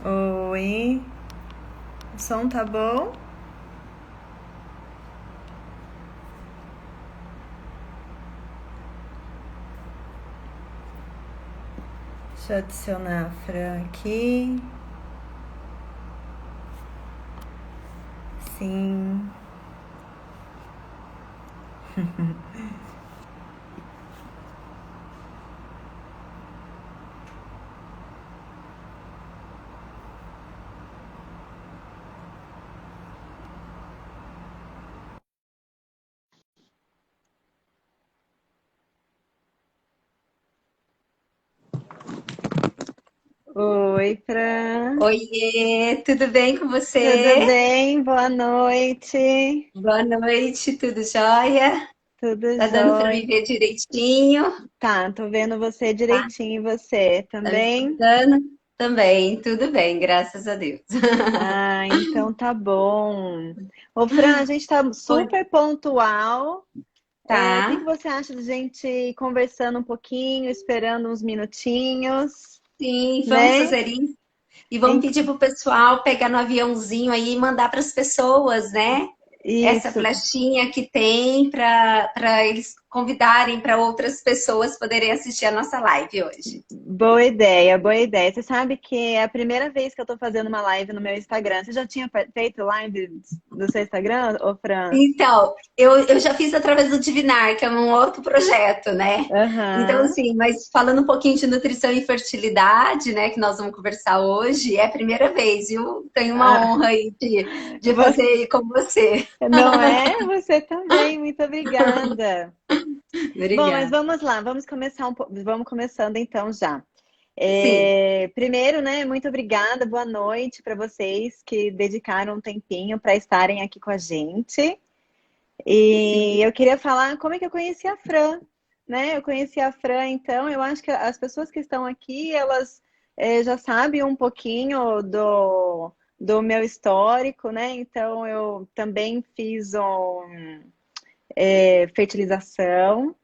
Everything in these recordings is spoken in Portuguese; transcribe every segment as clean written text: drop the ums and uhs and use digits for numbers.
Oi, o som tá bom? Deixa eu adicionar a Fran aqui. Sim. Oi, Fran. Oiê, tudo bem com Tudo você? bem? Boa noite. Boa noite, tudo jóia? Tudo Tá dando para me jóia? ver direitinho? Tá, tô vendo você Tá, direitinho. E você tá me também? escutando? Também, tudo bem, graças a Deus. Ah, então tá bom. Ô, Fran, a gente tá Oi. super pontual. O que Tá, que você acha de gente ir conversando um pouquinho, esperando uns minutinhos, sim, vamos né? fazer isso. E vamos pedir pro pessoal pegar no aviãozinho aí e mandar para as pessoas, né? Essa Isso, flechinha que tem para eles convidarem para outras pessoas poderem assistir a nossa live hoje. boa ideia, boa ideia. Você sabe que é a primeira vez que eu tô fazendo uma live no meu Instagram. Você já tinha feito live do seu Instagram, ô Fran? Então, eu já fiz através do Divinar, que é um outro projeto, né? Então, Aham. assim, mas falando um pouquinho de nutrição e fertilidade, né, que nós vamos conversar hoje, é a primeira vez, viu? Tenho uma Ah, honra aí de você, fazer com você. não é? Você também, muito obrigada. Bom, mas Obrigada. vamos lá, vamos começar vamos começando então já. Sim, Primeiro, né, muito obrigada, boa noite para vocês que dedicaram um tempinho para estarem aqui com a gente. E sim. eu queria falar como é que eu conheci a Fran, né? Eu conheci a Fran, então eu acho que as pessoas que estão aqui, elas já sabem um pouquinho do meu histórico, né? Então eu também fiz fertilização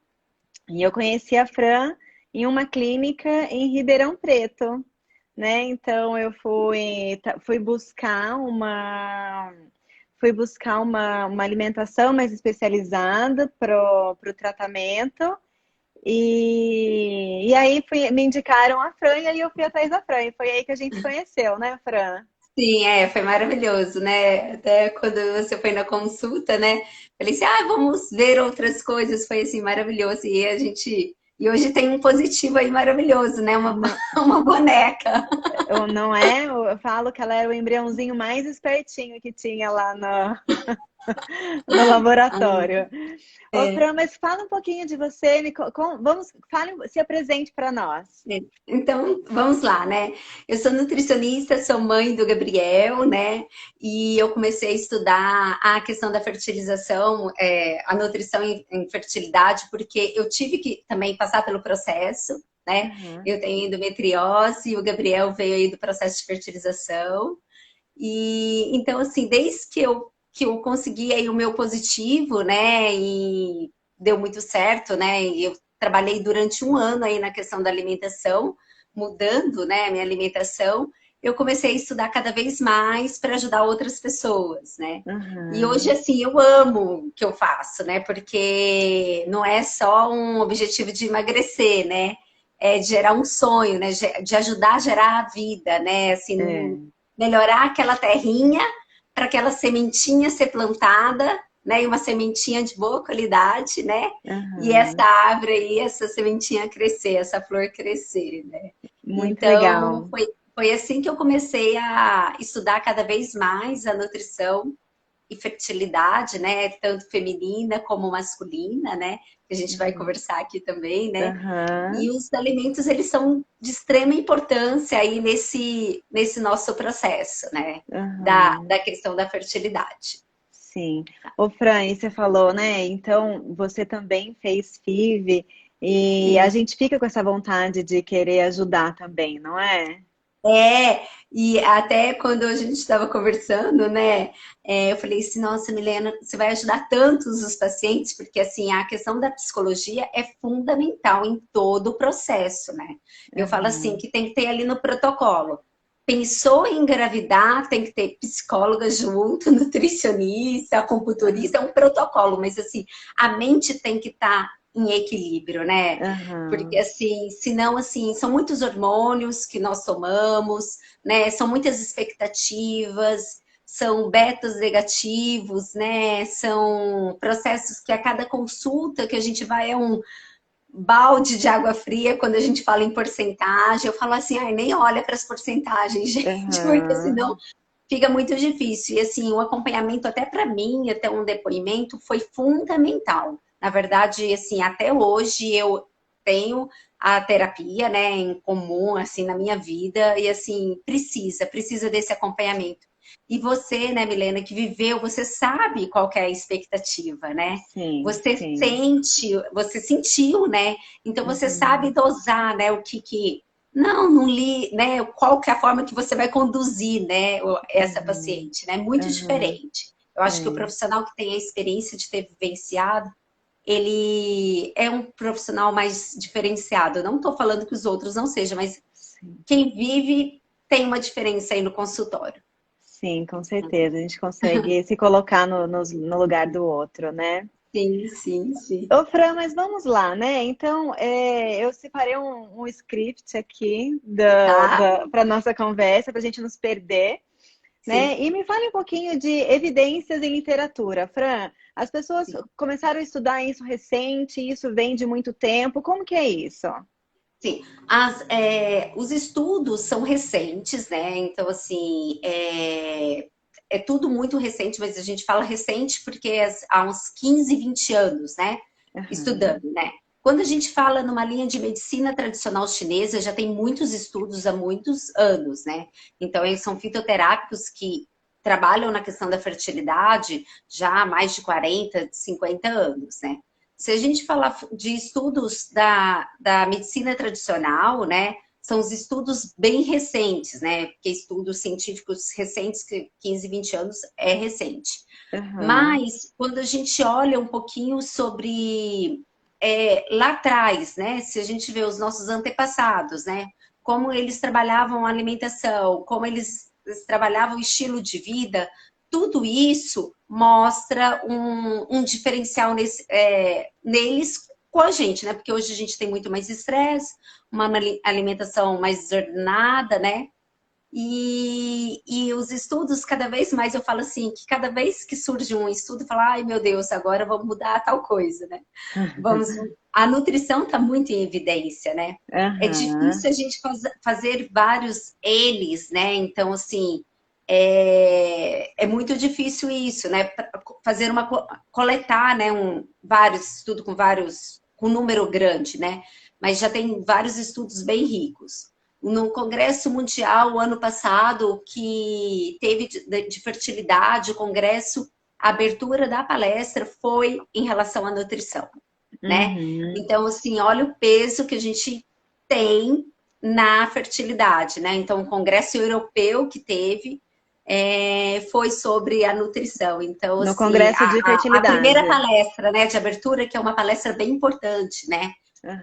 e eu conheci a Fran em uma clínica em Ribeirão Preto, né? Então eu fui buscar uma alimentação mais especializada pro tratamento. E aí me indicaram a Fran e aí eu fui atrás da Fran. E foi aí que a gente se conheceu, né, Fran? Sim, foi maravilhoso, né? Até quando você foi na consulta, né? Falei assim, vamos ver outras coisas. Foi assim, maravilhoso. E hoje tem um positivo aí maravilhoso, né? Não, Uma boneca. não é? Eu falo que ela era o embriãozinho mais espertinho que tinha lá no laboratório. Ô, Fran, mas fala um pouquinho de você, se apresente para nós. Então, vamos lá, né? Eu sou nutricionista, sou mãe do Gabriel, né? E eu comecei a estudar a questão da fertilização, a nutrição em fertilidade, porque eu tive que também passar pelo processo, né? Aham. Eu tenho endometriose e o Gabriel veio aí do processo de fertilização. E então, assim, desde que eu consegui aí o meu positivo, né? E deu muito certo, né? E eu trabalhei durante um ano aí na questão da alimentação, mudando, né, a minha alimentação. Eu comecei a estudar cada vez mais para ajudar outras pessoas, né? E hoje, Aham. assim, eu amo o que eu faço, né? Porque não é só um objetivo de emagrecer, né? É de gerar um sonho, né? De ajudar a gerar a vida, né? Assim, É. melhorar aquela terrinha para aquela sementinha ser plantada, né? E uma sementinha de boa qualidade, né? E essa Aham. árvore aí, essa sementinha crescer, essa flor crescer, né? Muito Então, legal. foi assim que eu comecei a estudar cada vez mais a nutrição e fertilidade, né? Tanto feminina como masculina, né? Que a gente vai Uhum. conversar aqui também, né? Aham. E os alimentos, eles são de extrema importância aí nesse nosso processo, né? Da Aham. questão da fertilidade. Sim. Ô, Fran, e você falou, né? Então, você também fez FIV e a E gente fica com essa vontade de querer ajudar também, não é? e até quando a gente estava conversando, né? Eu falei assim, nossa, Milena, você vai ajudar tantos os pacientes, porque assim, a questão da psicologia é fundamental em todo o processo, né? Eu falo assim, Aham. que tem que ter ali no protocolo. pensou em engravidar, tem que ter psicóloga junto, nutricionista, acupunturista, é um protocolo, mas assim, a mente tem que estar em equilíbrio, né? Porque Aham. assim, senão assim, são muitos hormônios que nós tomamos, né? São muitas expectativas, são betas negativos, né? São processos que a cada consulta que a gente vai é um balde de água fria quando a gente fala em porcentagem. Eu falo assim, ai, nem olha para as porcentagens, gente, porque senão Aham. fica muito difícil. E assim, o acompanhamento até para mim, até um depoimento, foi fundamental. Na verdade, assim, até hoje eu tenho a terapia, né, em comum, assim, na minha vida, e assim, precisa desse acompanhamento. E você, né, Milena, que viveu, você sabe qual que é a expectativa, né? Sim, Você sim. sente, você sentiu, né? Então você sabe Uhum. dosar, né, o que não li, né? Qual que é a forma que você vai conduzir, né, essa Uhum. paciente, né? Muito Aham. diferente. Eu acho que o Sim. profissional que tem a experiência de ter vivenciado, ele é um profissional mais diferenciado. Não estou falando que os outros não sejam, mas Sim. quem vive tem uma diferença aí no consultório. Sim, com certeza. A gente consegue se colocar no lugar do outro, né? Sim, sim, sim. Ô, Fran, mas vamos lá, né? Então, eu separei um script aqui Tá? para nossa conversa, para a gente nos perder, né? Sim. E me fale um pouquinho de evidências em literatura. Fran, as pessoas começaram a estudar isso recente, isso vem de muito tempo. Como que é isso? Sim, os estudos são recentes, né? Então, assim, é tudo muito recente, mas a gente fala recente porque há uns 15, 20 anos, né? Aham, Estudando, né? Quando a gente fala numa linha de medicina tradicional chinesa, já tem muitos estudos há muitos anos, né? Então, eles são fitoterápicos que trabalham na questão da fertilidade já há mais de 40, 50 anos, né? Se a gente falar de estudos da medicina tradicional, né, são os estudos bem recentes, né, porque estudos científicos recentes, que 15, 20 anos é recente. aham, Mas, quando a gente olha um pouquinho sobre lá atrás, né, se a gente vê os nossos antepassados, né, como eles trabalhavam a alimentação, como eles trabalhavam o estilo de vida, tudo isso mostra um diferencial neles com a gente, né? Porque hoje a gente tem muito mais estresse, uma alimentação mais desordenada, né? E os estudos, cada vez mais, eu falo assim, que cada vez que surge um estudo, eu falo, ai meu Deus, agora vamos mudar tal coisa, né? Vamos, a nutrição está muito em evidência, né? É aham. difícil a gente fazer vários eles, né? Então, assim, é muito difícil isso, né? Fazer coletar, né? Vários estudos com vários, com número grande, né? Mas já tem vários estudos bem ricos. No Congresso Mundial, ano passado, que teve de fertilidade, o congresso, a abertura da palestra foi em relação à nutrição, né? Uhum. Então, assim, olha o peso que a gente tem na fertilidade, né? Então, o Congresso Europeu que teve foi sobre a nutrição. Então, No assim, Congresso de a primeira Fertilidade. palestra, né, de abertura, que é uma palestra bem importante, né?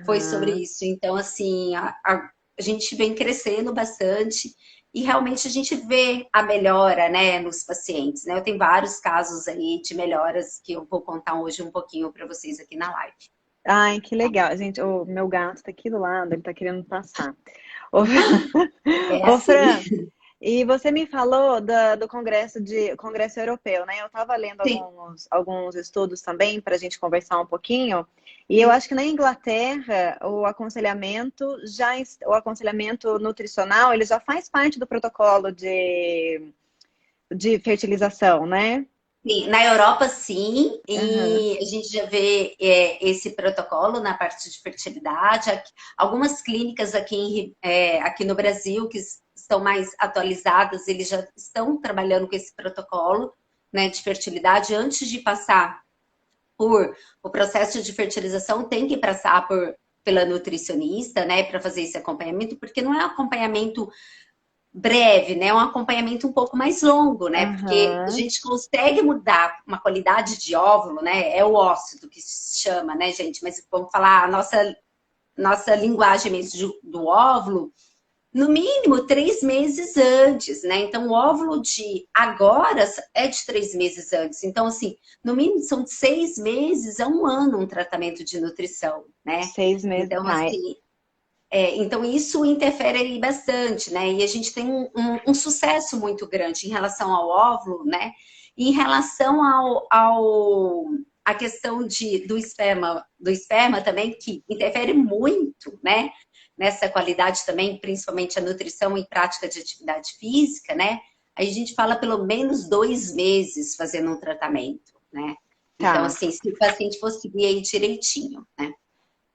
Foi sobre Aham. isso. Então, assim, a gente vem crescendo bastante e realmente a gente vê a melhora, né, nos pacientes, né? Eu tenho vários casos aí de melhoras que eu vou contar hoje um pouquinho para vocês aqui na live. Ai, que legal. Gente, o meu gato tá aqui do lado, ele tá querendo passar. Ô, É ô assim. Fran, e você me falou do Congresso Europeu, né? Eu estava lendo Sim, alguns estudos também para a gente conversar um pouquinho, e eu sim. acho que na Inglaterra o aconselhamento nutricional ele já faz parte do protocolo de fertilização, né? Sim, na Europa, sim, Aham, e a gente já vê esse protocolo na parte de fertilidade. Algumas clínicas aqui no Brasil que estão mais atualizadas, eles já estão trabalhando com esse protocolo, né, de fertilidade. Antes de passar por o processo de fertilização, tem que passar pela nutricionista, né, para fazer esse acompanhamento, porque não é um acompanhamento breve, né? Um acompanhamento um pouco mais longo, né? Porque a aham, gente consegue mudar uma qualidade de óvulo, né? É o ócido que se chama, né, gente? Mas vamos falar a nossa linguagem mesmo do óvulo, no mínimo 3 meses antes, né? Então, o óvulo de agora é de 3 meses antes. Então, assim, no mínimo são de 6 meses a 1 ano um tratamento de nutrição, né? 6 meses, Então, tá. assim, então isso interfere aí bastante, né? E a gente tem um sucesso muito grande em relação ao óvulo, né? E em relação a questão do esperma também, que interfere muito, né? Nessa qualidade também, principalmente a nutrição e prática de atividade física, né? Aí a gente fala pelo menos 2 meses fazendo um tratamento, né? Então, Tá. assim, se o paciente for seguir aí direitinho, né?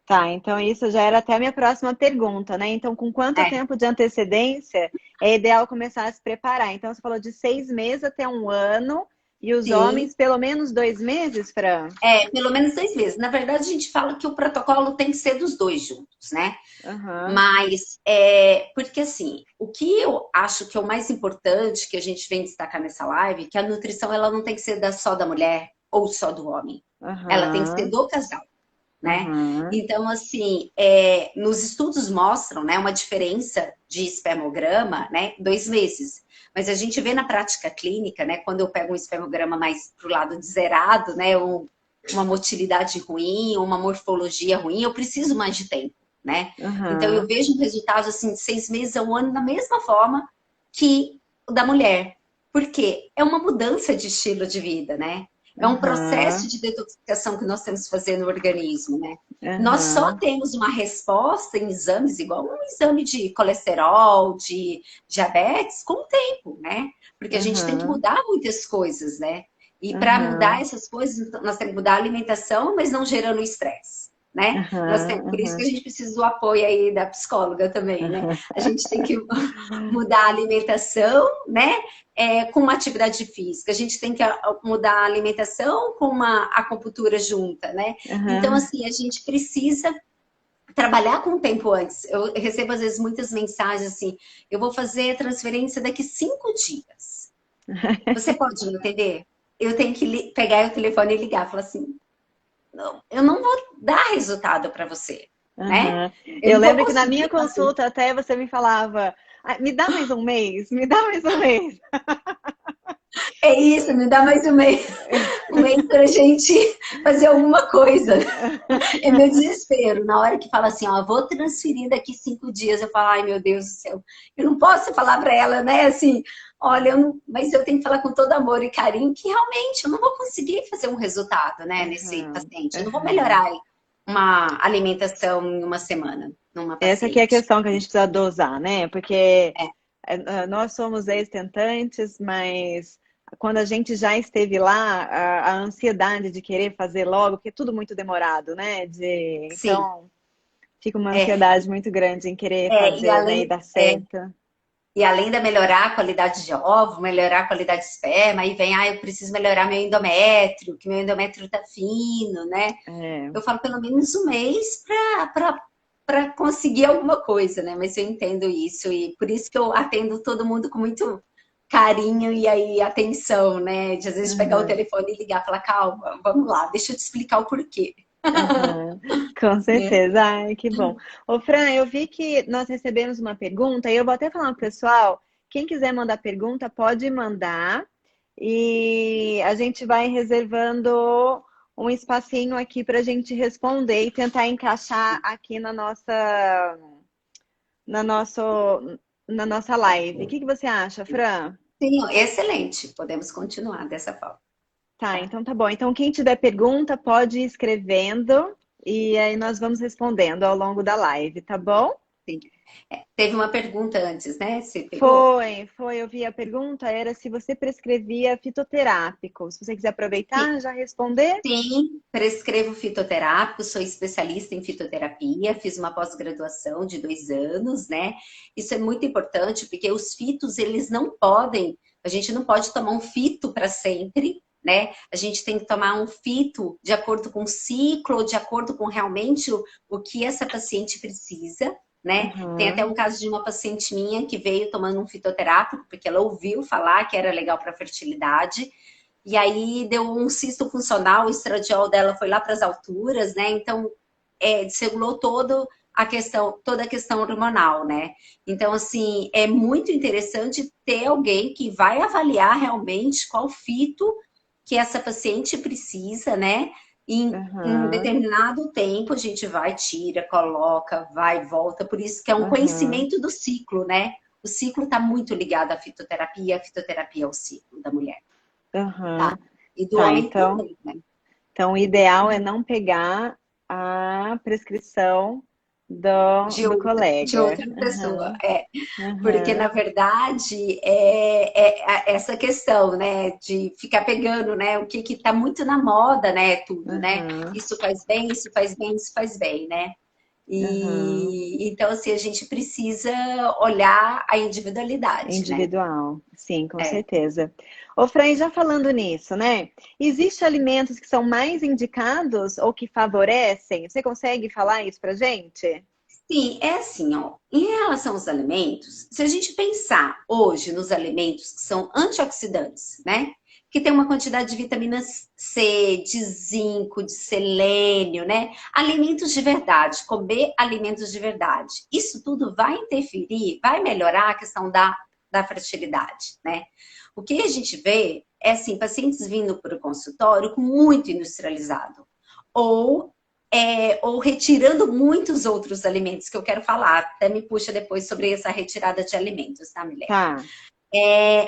Tá, então isso já era até a minha próxima pergunta, né? Então, com quanto É, tempo de antecedência é ideal começar a se preparar? Então, você falou de 6 meses até 1 ano, e os sim. homens pelo menos 2 meses, Fran? Pelo menos 6 meses. Na verdade, a gente fala que o protocolo tem que ser dos dois juntos, né? Aham, Mas, porque assim, o que eu acho que é o mais importante que a gente vem destacar nessa live, que a nutrição ela não tem que ser só da mulher ou só do homem. Ela tem que ser aham, do casal, né? aham, Então, assim, nos estudos mostram, né, uma diferença de espermograma, né, 2 meses. Mas a gente vê na prática clínica, né, quando eu pego um espermograma mais pro lado de zerado, né, uma motilidade ruim, uma morfologia ruim, eu preciso mais de tempo, né? Então eu aham, vejo um resultado assim de 6 meses a 1 ano da mesma forma que o da mulher. Porque é uma mudança de estilo de vida, né? É um processo aham, de detoxificação que nós temos que fazer no organismo, né? Nós só aham, temos uma resposta em exames, igual um exame de colesterol, de diabetes, com o tempo, né? Porque a gente tem que aham, mudar muitas coisas, né? E para mudar aham, essas coisas, então, nós temos que mudar a alimentação, mas não gerando estresse, né? aham, Por isso que aham, a gente precisa do apoio aí da psicóloga também, né? A gente tem que mudar a alimentação, né? Com uma atividade física. A gente tem que mudar a alimentação com uma acupuntura junta, né? Então, aham. assim, a gente precisa trabalhar com o tempo antes. Eu recebo, às vezes, muitas mensagens assim, eu vou fazer a transferência daqui 5 dias. Você pode me entender? Eu tenho que pegar o telefone e ligar, falar assim, não, eu não vou dar resultado para você, né? Aham. Eu Eu não vou lembro que na minha conseguir fazer. consulta até você me falava, "Ah, me dá mais um mês, me dá mais um mês." É isso, me dá mais um mês para a gente fazer alguma coisa. É meu desespero. Na hora que fala assim, ó, vou transferir daqui 5 dias, eu falo, ai meu Deus do céu, eu não posso falar para ela, né? Assim, olha, mas eu tenho que falar com todo amor e carinho que realmente eu não vou conseguir fazer um resultado, né, nesse Aham, paciente. Eu não vou aham. melhorar uma alimentação em uma semana numa Essa que é a paciente. questão que a gente precisa dosar, né? Porque É, nós somos ex-tentantes, mas quando a gente já esteve lá, a ansiedade de querer fazer logo, porque é tudo muito demorado, né? sim. Então, fica uma É, ansiedade muito grande em querer e fazer, né? E além, dar certo. E além de melhorar a qualidade de ovo, melhorar a qualidade de esperma, aí vem, eu preciso melhorar meu endométrio, que meu endométrio tá fino, né? É. Eu falo pelo menos um mês para conseguir alguma coisa, né? Mas eu entendo isso e por isso que eu atendo todo mundo com muito carinho e aí atenção, né? De às vezes pegar o Aham. telefone e ligar e falar, calma, vamos lá, deixa eu te explicar o porquê. Aham, com Né? certeza. Ai, que bom. Ô, Fran, eu vi que nós recebemos uma pergunta e eu vou até falar pro pessoal, quem quiser mandar pergunta, pode mandar e a gente vai reservando um espacinho aqui para a gente responder e tentar encaixar aqui na nosso, na nossa live. O que que você acha, Fran? Sim, excelente. Podemos continuar dessa forma. Tá, então tá bom. Então, quem tiver pergunta, pode ir escrevendo e aí nós vamos respondendo ao longo da live, tá bom? Sim. Teve uma pergunta antes, né? Você pegou? Foi. Eu vi a pergunta, era se você prescrevia fitoterápico. Se você quiser aproveitar, já responder. Sim, prescrevo fitoterápico, sou especialista em fitoterapia, fiz uma pós-graduação de 2 anos, né? Isso é muito importante, porque os fitos, eles não podem, a gente não pode tomar um fito para sempre, né? A gente tem que tomar um fito de acordo com o ciclo, de acordo com realmente o que essa paciente precisa, né? Tem até Aham, um caso de uma paciente minha que veio tomando um fitoterápico, porque ela ouviu falar que era legal para fertilidade, e aí deu um cisto funcional, o estradiol dela foi lá para as alturas, né? Então, desregulou todo, toda a questão hormonal, né? Então, assim, é muito interessante ter alguém que vai avaliar realmente qual fito que essa paciente precisa, né? Em Aham, determinado tempo, a gente vai, tira, coloca, vai, volta. Por isso que é um aham, conhecimento do ciclo, né? O ciclo está muito ligado à fitoterapia, a fitoterapia é o ciclo da mulher, tá? aham. E do Tá, homem então, também, né? então o ideal é não pegar a prescrição do De colega. outra pessoa. Aham, É. Porque, na aham, verdade, essa questão, né, de ficar pegando, né, o que está muito na moda, né, tudo, né? aham, Isso faz bem, isso faz bem, isso faz bem, né? aham. E então, assim, a gente precisa olhar a individualidade, né? Individual, sim, com É. certeza. Ô, Fran, já falando nisso, né? Existem alimentos que são mais indicados ou que favorecem? Você consegue falar isso pra gente? Sim, é assim, ó. Em relação aos alimentos, se a gente pensar hoje nos alimentos que são antioxidantes, né? Que tem uma quantidade de vitamina C, de zinco, de selênio, né? Alimentos de verdade, comer alimentos de verdade. Isso tudo vai interferir, vai melhorar a questão da fertilidade, né? O que a gente vê é assim, pacientes vindo para o consultório com muito industrializado. Ou ou retirando muitos outros alimentos que eu quero falar. Até me puxa depois sobre essa retirada de alimentos, tá, Milena? Tá.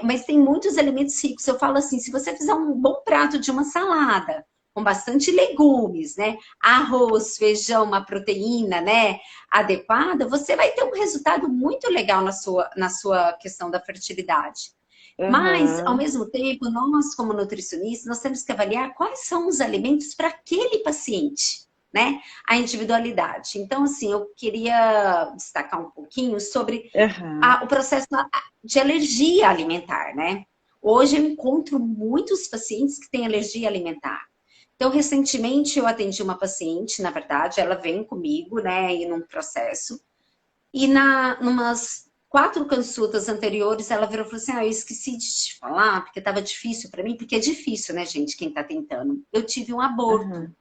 Mas tem muitos alimentos ricos. Eu falo assim, se você fizer um bom prato de uma salada, com bastante legumes, né? Arroz, feijão, uma proteína, né? Adequada, você vai ter um resultado muito legal na sua questão da fertilidade. Mas, ao Aham. mesmo tempo, nós, como nutricionistas, nós temos que avaliar quais são os alimentos para aquele paciente, né? A individualidade. Então, assim, eu queria destacar um pouquinho sobre Aham. o processo de alergia alimentar, né? Hoje eu encontro muitos pacientes que têm alergia alimentar. Então, recentemente eu atendi uma paciente, na verdade, ela vem comigo, né, e num processo, e numas 4 consultas anteriores, ela virou e falou assim: eu esqueci de te falar, porque estava difícil para mim, porque é difícil, né, gente, quem está tentando. Eu tive um aborto. Aham.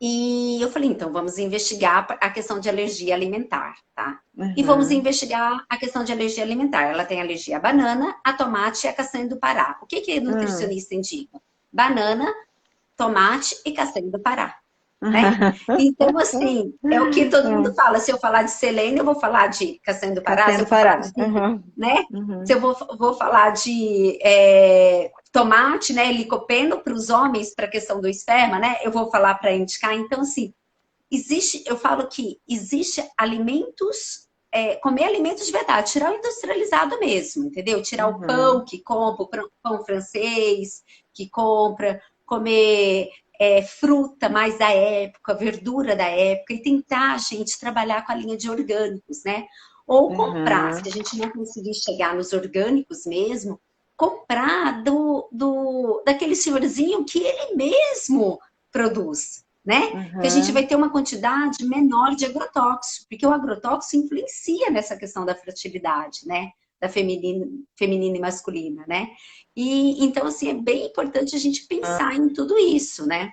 E eu falei, então, vamos investigar a questão de alergia alimentar, tá? E vamos Aham. investigar a questão de alergia alimentar. Ela tem alergia à banana, a tomate e a castanha do Pará. O que o Aham. nutricionista indica? Banana, tomate e castanha do Pará, né? Então, assim, é o que todo mundo Ah, fala. Se eu falar de selênio, eu vou falar de castanha do Pará. Se Castanha eu do for falar de Pará. zinco, Aham. né? Se Uhum. eu vou falar de tomate, né? Licopeno para os homens, para a questão do esperma, né? Eu vou falar para indicar. Então, assim, eu falo que existe alimentos, comer alimentos de verdade, tirar o industrializado mesmo, entendeu? Tirar o pão Uhum. que compra, o pão francês que compra, comer fruta mais da época, verdura da época, e tentar, gente, trabalhar com a linha de orgânicos, né? Ou comprar, se Aham. a gente não conseguir chegar nos orgânicos mesmo, comprar daquele senhorzinho que ele mesmo produz, né? Que a gente vai Aham. ter uma quantidade menor de agrotóxico, porque o agrotóxico influencia nessa questão da fertilidade, né? Da feminina e masculina, né? E então, assim, é bem importante a gente pensar em tudo isso, né?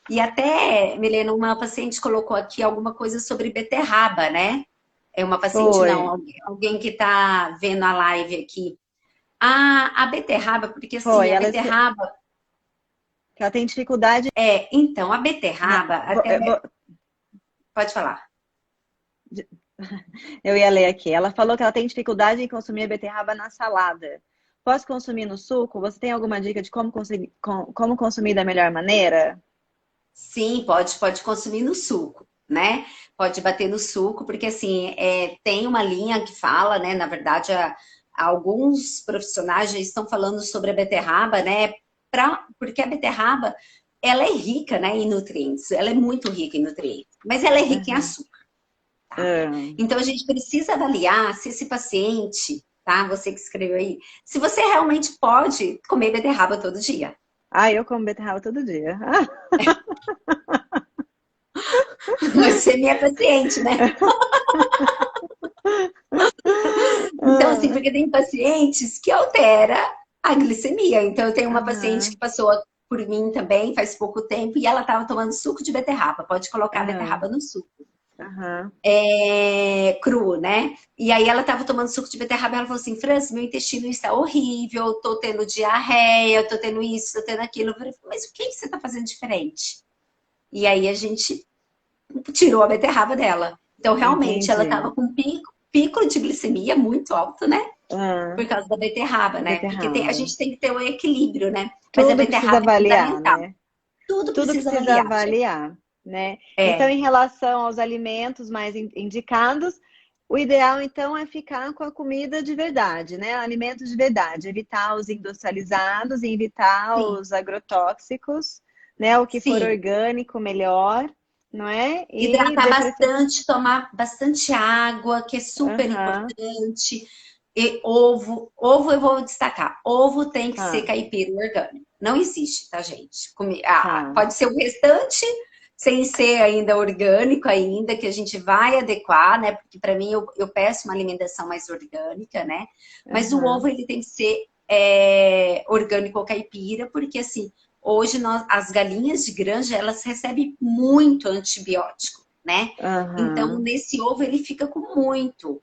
E até, Milena, uma paciente colocou aqui alguma coisa sobre beterraba, né? É uma paciente, Foi. não, alguém que está vendo a live aqui. A beterraba, porque assim, Foi. a beterraba, Ela tem dificuldade então, a na. beterraba, até, pode falar. Eu ia ler aqui. Ela falou que ela tem dificuldade em consumir a beterraba na salada. Posso consumir no suco? Você tem alguma dica de como consumir da melhor maneira? Sim, pode consumir no suco, né? Pode bater no suco, porque assim, tem uma linha que fala, né? Na verdade, alguns profissionais já estão falando sobre a beterraba, né? Porque a beterraba, ela é rica, né, em nutrientes, ela é muito rica em nutrientes, mas ela é rica em Uhum. açúcar, tá? Uhum. Então a gente precisa avaliar se esse paciente, tá? Você que escreveu aí, se você realmente pode comer beterraba todo dia. Ah, eu como beterraba todo dia. Você é minha paciente, né? Então, assim, Ah, porque tem pacientes que altera a glicemia. Então, eu tenho uma paciente que aham, passou por mim também faz pouco tempo e ela estava tomando suco de beterraba. Pode colocar a aham. beterraba no suco. Aham. Cru, né? E aí ela tava tomando suco de beterraba e ela falou assim, França, meu intestino está horrível, tô tendo diarreia, tô tendo isso, tô tendo aquilo. Eu falei, mas o que que você tá fazendo diferente? E aí a gente tirou a beterraba dela. Então, realmente, ela Entendi. tava com pico de glicemia muito alto, né? Ah, Por causa da beterraba, né? Porque a beterraba. gente tem que ter um equilíbrio, né? Mas a Tudo precisa beterraba é avaliar, fundamental. né? Tudo Tudo precisa precisa avaliar, gente. avaliar, né? Então, É, em relação aos alimentos mais indicados, o ideal, então, é ficar com a comida de verdade, né? Alimentos de verdade, evitar os industrializados e evitar sim, os agrotóxicos, né? O que for sim. orgânico, melhor, não é? E Hidratar de preferência. bastante, tomar bastante água, que é super Aham, importante. E ovo eu vou destacar. Ovo tem que ser tá, caipira orgânico. Não existe, tá, gente? tá, Pode ser o restante, sem ser ainda orgânico ainda, que a gente vai adequar, né? Porque para mim eu peço uma alimentação mais orgânica, né? Mas o ovo aham, ele tem que ser orgânico ou caipira, porque assim, hoje as galinhas de granja, elas recebem muito antibiótico, né? Então, aham. nesse ovo ele fica com muito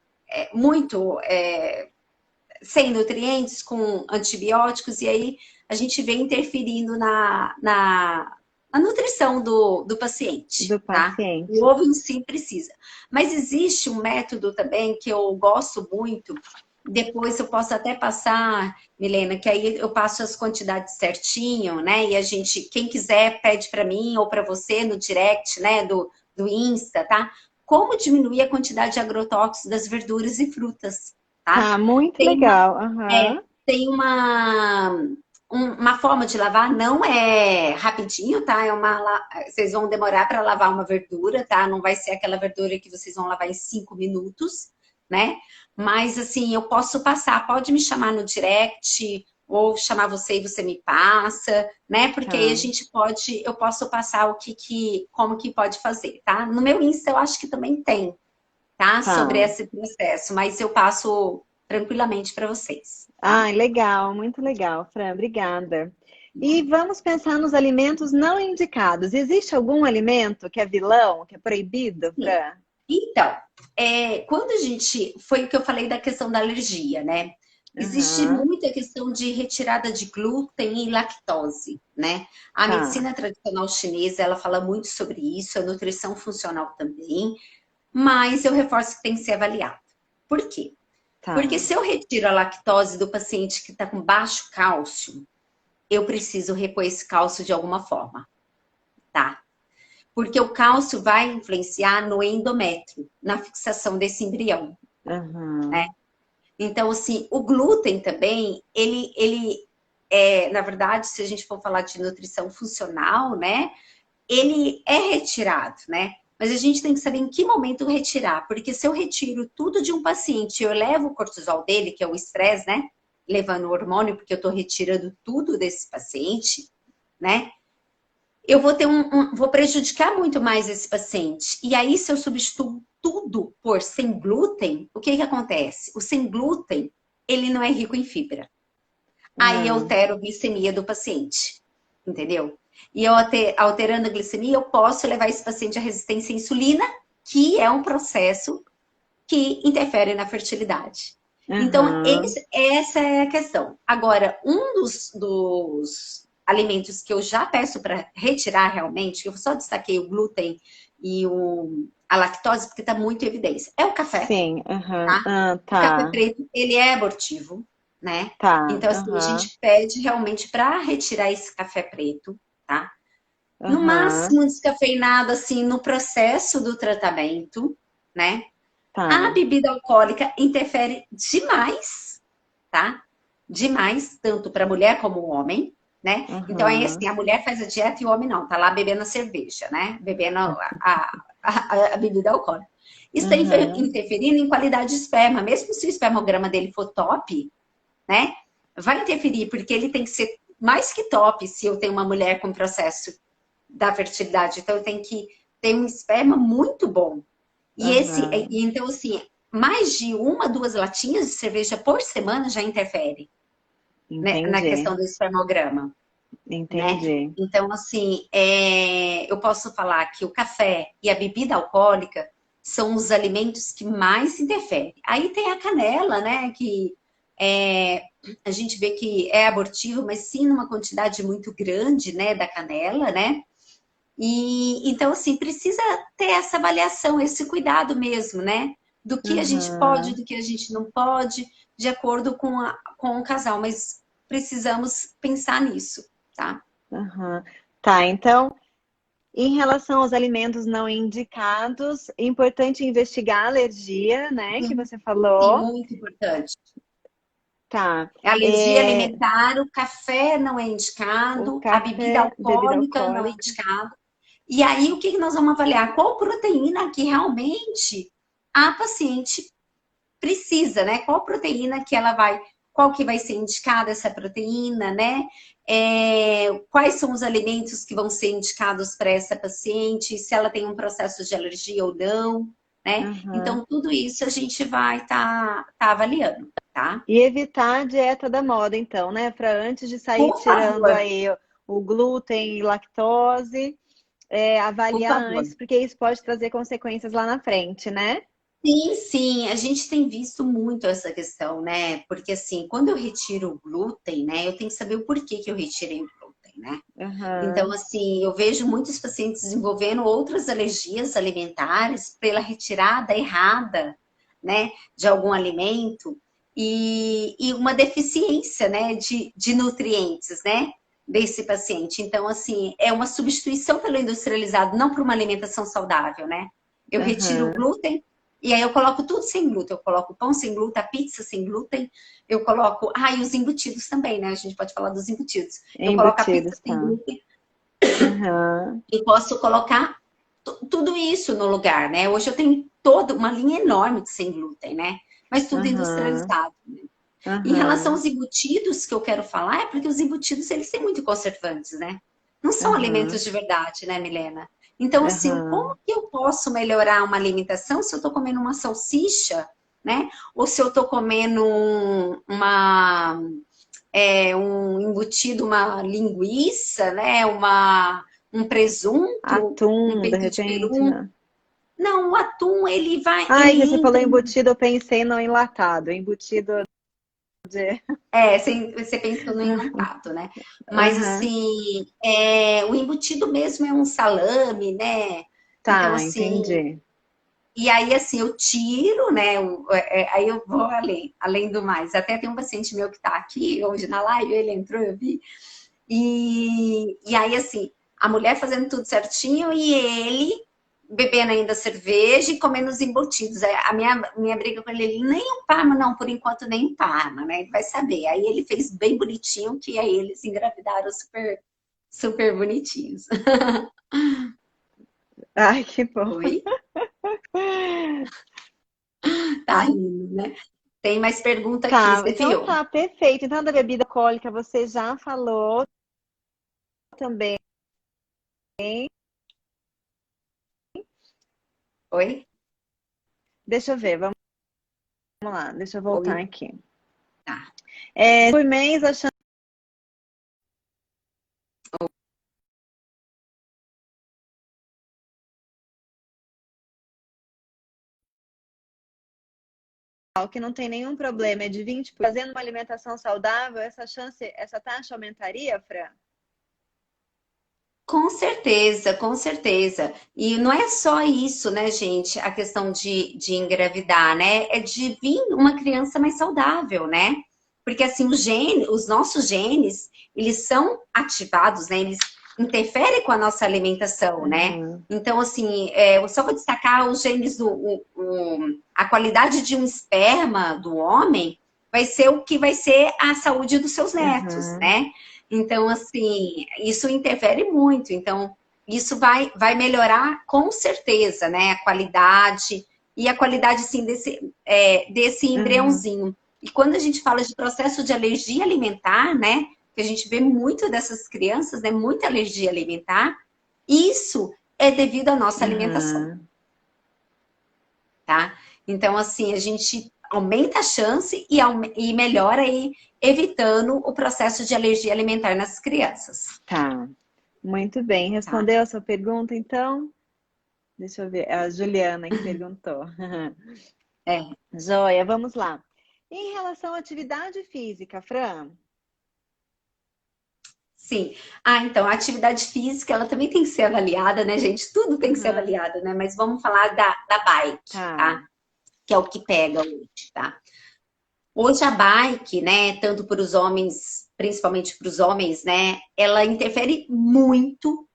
sem nutrientes, com antibióticos, e aí a gente vem interferindo na nutrição do paciente, Do tá? O paciente. ovo em si precisa. Mas existe um método também que eu gosto muito, depois eu posso até passar, Milena, que aí eu passo as quantidades certinho, né? E a gente, quem quiser, pede para mim ou para você no direct, né? Do Insta, tá? Como diminuir a quantidade de agrotóxicos das verduras e frutas, tá? Tá, muito Tem uma, legal. Aham, tem uma forma de lavar, não é rapidinho, tá? Vocês vão demorar para lavar uma verdura, tá? Não vai ser aquela verdura que vocês vão lavar em 5 minutos, né? Mas assim, eu posso passar, pode me chamar no direct ou chamar você e você me passa, né? Porque aí a tá, gente pode, eu posso passar como que pode fazer, tá? No meu Insta eu acho que também tem, tá? Sobre tá. esse processo, mas eu passo tranquilamente para vocês, tá? Ai, legal, muito legal, Fran, obrigada. E vamos pensar nos alimentos não indicados. Existe algum alimento que é vilão, que é proibido, Sim. Fran? Então, quando a gente. Foi o que eu falei da questão da alergia, né? Existe Aham, muita questão de retirada de glúten e lactose, né? A tá, medicina tradicional chinesa, ela fala muito sobre isso, a nutrição funcional também, mas eu reforço que tem que ser avaliado. Por quê? Porque tá. se eu retiro a lactose do paciente que está com baixo cálcio, eu preciso repor esse cálcio de alguma forma, tá? Porque o cálcio vai influenciar no endométrio, na fixação desse embrião, né? Aham, Então, assim, o glúten também, na verdade, se a gente for falar de nutrição funcional, né? Ele é retirado, né? Mas a gente tem que saber em que momento retirar, porque se eu retiro tudo de um paciente, eu levo o cortisol dele, que é o estresse, né? Levando o hormônio, porque eu estou retirando tudo desse paciente, né? Eu vou vou prejudicar muito mais esse paciente. E aí, se eu substituo tudo por sem glúten, o que que acontece? O sem glúten, ele não é rico em fibra. Aí eu ah, altero a glicemia do paciente, entendeu? E eu alterando a glicemia, eu posso levar esse paciente à resistência à insulina, que é um processo que interfere na fertilidade. Então, aham, essa é a questão. Agora, um dos alimentos que eu já peço para retirar realmente, eu só destaquei o glúten e a lactose, porque está muito em evidência, é o café, sim, aham, tá? ah, O café tá, preto, ele é abortivo, né? tá, Então, assim, a aham, gente pede realmente para retirar esse café preto, tá? No aham, máximo descafeinado, assim, no processo do tratamento, né? A tá, bebida alcoólica interfere demais, tá? Demais, tanto para mulher como o homem, né? Então, aí, assim, aham, a mulher faz a dieta e o homem não, tá lá bebendo a cerveja, né? Bebendo a bebida alcoólica. Isso está aham, interferindo em qualidade de esperma. Mesmo se o espermograma dele for top, né? Vai interferir, porque ele tem que ser mais que top se eu tenho uma mulher com processo da fertilidade. Então, eu tenho que ter um esperma muito bom. aham, Então, assim, mais de uma, duas latinhas de cerveja por semana já interfere, né, na entendi, questão do espermograma, né? entendi. Então, assim, eu posso falar que o café e a bebida alcoólica são os alimentos que mais interferem. Aí tem a canela, né, que a gente vê que é abortivo, mas sim numa quantidade muito grande, né, da canela, né? E então, assim, precisa ter essa avaliação, esse cuidado mesmo, né? Do que a gente pode, Aham, do que a gente não pode, de acordo com o casal, mas precisamos pensar nisso, tá? aham. Tá, então, em relação aos alimentos não indicados, é importante investigar a alergia, né, que Sim, você sim, falou. muito importante. Tá. Alergia É, alimentar, o café não é o indicado, a bebida café, bebida alcoólica não é alcoólica. indicado. E aí, o que que nós vamos avaliar? Qual proteína que realmente a paciente precisa, né? Qual proteína que ela vai, qual que vai ser indicada essa proteína, né? Quais são os alimentos que vão ser indicados para essa paciente, se ela tem um processo de alergia ou não, né? Aham. Então, tudo isso a gente vai tá avaliando, tá? E evitar a dieta da moda, então, né? Para antes de sair Por tirando favor, aí o glúten e lactose, por avaliar favor. antes, porque isso pode trazer consequências lá na frente, né? Sim, sim, a gente tem visto muito essa questão, né? Porque assim, quando eu retiro o glúten, né, eu tenho que saber o porquê que eu retirei o glúten, né? Então, Aham. assim, eu vejo muitos pacientes desenvolvendo outras alergias alimentares pela retirada errada, né, de algum alimento e uma deficiência, né, de nutrientes, né, desse paciente. Então, assim, é uma substituição pelo industrializado, não para uma alimentação saudável, né? Eu retiro o Aham. glúten e aí eu coloco tudo sem glúten. Eu coloco pão sem glúten, a pizza sem glúten, eu coloco. Ah, e os embutidos também, né? A gente pode falar dos embutidos. Eu coloco a pizza Embutidos, sem tá. glúten, Aham. eu posso colocar tudo isso no lugar, né? Hoje eu tenho toda uma linha enorme de sem glúten, né? Mas tudo Aham. industrializado. Em relação Aham. aos embutidos que eu quero falar, é porque os embutidos, eles têm muito conservantes, né? Não são alimentos Aham. de verdade, né, Milena? Então, assim, como Aham. que eu posso melhorar uma alimentação se eu tô comendo uma salsicha, né? Ou se eu tô comendo um embutido, uma linguiça, né? Um presunto, um Atum, de peito de repente, peru. né? Não, o atum, ele vai, Ai, ele que você falou entra. embutido, eu pensei no enlatado. Embutido de. Você pensa no enlatado, né? Mas Aham. assim, o embutido mesmo é um salame, né? Então, Tá, assim, entendi. e aí assim, eu tiro, né? Aí eu vou além do mais. Até tem um paciente meu que tá aqui hoje na live, ele entrou, eu vi. E aí, assim, a mulher fazendo tudo certinho e ele bebendo ainda cerveja e comendo os embutidos. A minha briga com ele, nem um Parma, não, por enquanto nem um Parma, né? Ele vai saber. Aí ele fez bem bonitinho, que aí eles engravidaram super, super bonitinhos. Ai, que bom. Oi? Tá rindo, né? Tem mais pergunta aqui, Tá, você então viu? tá, perfeito. Então, da bebida alcoólica você já falou também. Oi? Deixa eu ver, vamos lá, deixa eu voltar Oi? aqui. Tá. Por mês, a chance que não tem nenhum problema é de 20%. Fazendo uma alimentação saudável, essa chance, essa taxa aumentaria, Fran? Com certeza, com certeza. E não é só isso, né, gente? A questão de engravidar, né? É de vir uma criança mais saudável, né? Porque assim, os nossos genes, eles são ativados, né? Eles interferem com a nossa alimentação, né? Uhum, Então, assim, eu só vou destacar os genes a qualidade de um esperma do homem vai ser o que vai ser a saúde dos seus netos, uhum, né? Então, assim, isso interfere muito. Então, isso vai melhorar com certeza, né? A qualidade e a qualidade, sim, desse uhum, embriãozinho. E quando a gente fala de processo de alergia alimentar, né? Que a gente vê muito dessas crianças, né? Muita alergia alimentar. Isso é devido à nossa alimentação, uhum. tá? Então, assim, a gente aumenta a chance e melhora aí, evitando o processo de alergia alimentar nas crianças. Tá, muito bem. Tá? Respondeu a sua pergunta, então? Deixa eu ver. É a Juliana que perguntou. É, Joia, vamos lá. Em relação à atividade física, Fran? sim. Ah, então, a atividade física, ela também tem que ser avaliada, né, gente? Tudo tem que ser Aham, avaliado, né? Mas vamos falar da bike, tá. tá? Que é o que pega hoje, tá? Hoje a bike, né, tanto para os homens, principalmente para os homens, né, ela interfere muito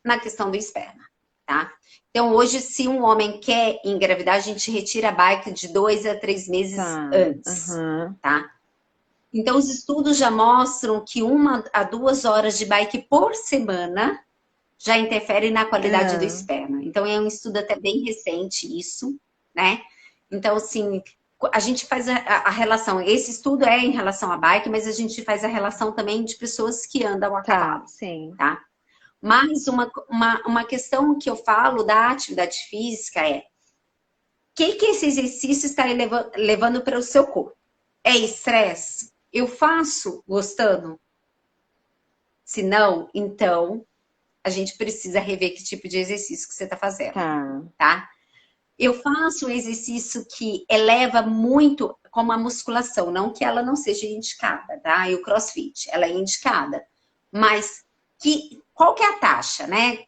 na questão do esperma, tá? Então, hoje, se um homem quer engravidar, a gente retira a bike de 2 a 3 meses Tá. antes, Aham. tá? Então, os estudos já mostram que 1 a 2 horas de bike por semana já interfere na qualidade do Ah, esperma. Então, é um estudo até bem recente isso, né? Então, assim, a gente faz a relação. Esse estudo é em relação à bike, mas a gente faz a relação também de pessoas que andam a tá, cavalo, sim. tá? Mas uma questão que eu falo da atividade física é: o que esse exercício está levando para o seu corpo? É estresse? Eu faço gostando? Se não, então a gente precisa rever que tipo de exercício que você está fazendo, Tá. tá? Eu faço um exercício que eleva muito, como a musculação, não que ela não seja indicada, tá? E o CrossFit, ela é indicada. Mas qual que é a taxa, né?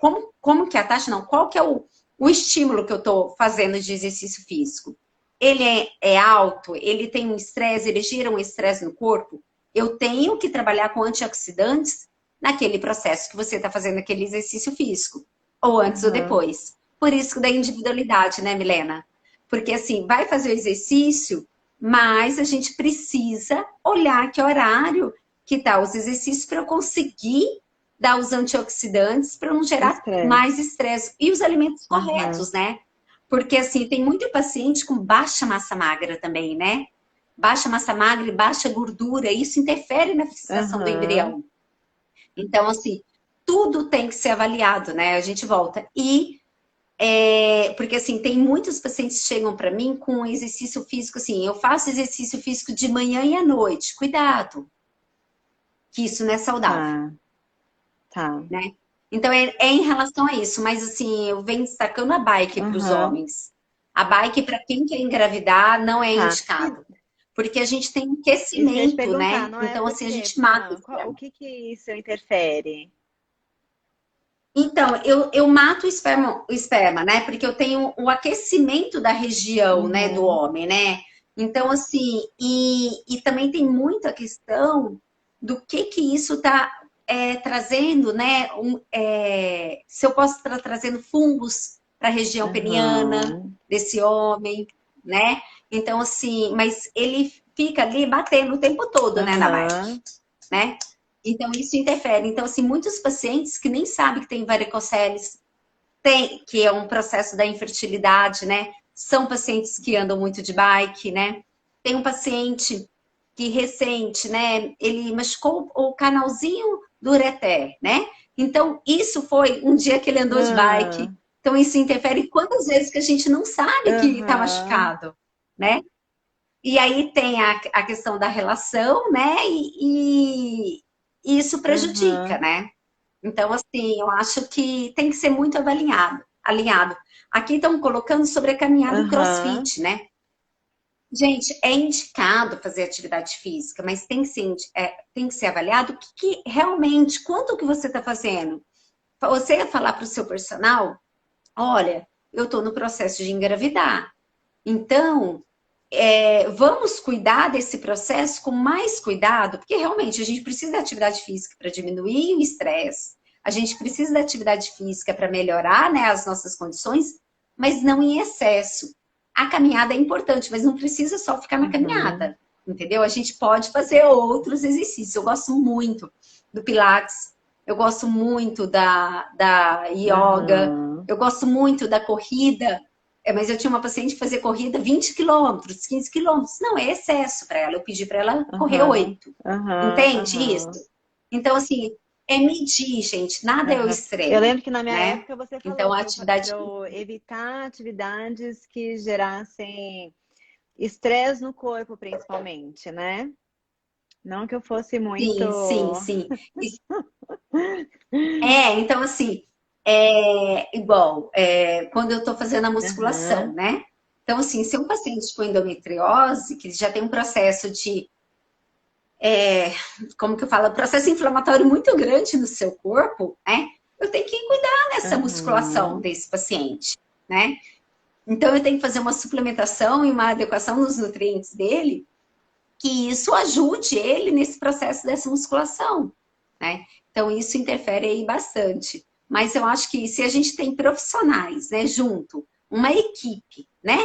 Como que é a taxa? Não, qual que é o estímulo que eu estou fazendo de exercício físico? Ele é alto, ele tem um estresse, ele gera um estresse no corpo. Eu tenho que trabalhar com antioxidantes naquele processo que você está fazendo aquele exercício físico, ou antes ou Aham. depois. Por isso da individualidade, né, Milena? Porque assim, vai fazer o exercício, mas a gente precisa olhar que horário que tá os exercícios para eu conseguir dar os antioxidantes para não gerar Estresse. mais estresse. E os alimentos Aham. corretos, né? Porque assim, tem muito paciente com baixa massa magra também, né? Baixa massa magra e baixa gordura, isso interfere na fixação do Aham. embrião. Então, assim, tudo tem que ser avaliado, né? A gente volta. Porque assim, tem muitos pacientes que chegam para mim com exercício físico, assim, eu faço exercício físico de manhã e à noite. Cuidado, que isso não é saudável, Tá, tá. né? Então é em relação a isso, mas assim, eu venho destacando a bike para os Aham. homens. A bike, para quem quer engravidar, não é Tá. indicado. Porque a gente tem Isso que eu ia te aquecimento, perguntar, né? não é Então, por assim, a quê, gente mata o Fran? O esperma. que que isso interfere? Então, eu mato o esperma, né? Porque eu tenho o aquecimento da região, né, do Uhum. homem, né? Então, assim, e também tem muita questão do que isso está trazendo, né? Se eu posso estar trazendo fungos para a região peniana Aham. desse homem, né? Então, assim, mas ele fica ali batendo o tempo todo, né, na bike, Aham. né? Então, isso interfere. Então, assim, muitos pacientes que nem sabem que tem varicoceles, que é um processo da infertilidade, né? São pacientes que andam muito de bike, né? Tem um paciente que recente, né? Ele machucou o canalzinho do ureter, né? Então, isso foi um dia que ele andou de Ah, bike. Então, isso interfere quantas vezes que a gente não sabe que está aham. machucado, né? E aí tem a questão da relação, né? E isso prejudica, Aham. né? Então, assim, eu acho que tem que ser muito avaliado, alinhado. Aqui estão colocando sobre a caminhada e Aham. crossfit, né? Gente, é indicado fazer atividade física, mas tem que ser avaliado o que realmente, quanto que você está fazendo. Você ia falar para o seu personal, olha, eu estou no processo de engravidar. Então, vamos cuidar desse processo com mais cuidado, porque realmente a gente precisa da atividade física para diminuir o estresse, a gente precisa da atividade física para melhorar, né, as nossas condições, mas não em excesso. A caminhada é importante, mas não precisa só ficar na Uhum. caminhada, entendeu? A gente pode fazer outros exercícios. Eu gosto muito do Pilates, eu gosto muito da yoga, Aham. eu gosto muito da corrida, mas eu tinha uma paciente que fazia corrida 20 quilômetros, 15 quilômetros. Não, é excesso para ela. Eu pedi para ela correr Aham. 8. Aham. Entende isso? Aham. Então, assim, é medir, gente. Nada é o Aham. Eu extremo, lembro que na minha né? época você falou Então, a para atividade. eu evitar atividades que gerassem estresse no corpo, principalmente, né? Não que eu fosse muito. Sim, sim, sim. Então, assim, igual, quando eu tô fazendo a musculação, Aham, né? Então, assim, se um paciente com endometriose, que já tem um processo de, como que eu falo, processo inflamatório muito grande no seu corpo, né? Eu tenho que cuidar nessa musculação aham, desse paciente, né? Então, eu tenho que fazer uma suplementação e uma adequação nos nutrientes dele, que isso ajude ele nesse processo dessa musculação, né? Então, isso interfere aí bastante. Mas eu acho que se a gente tem profissionais, né, junto, uma equipe, né,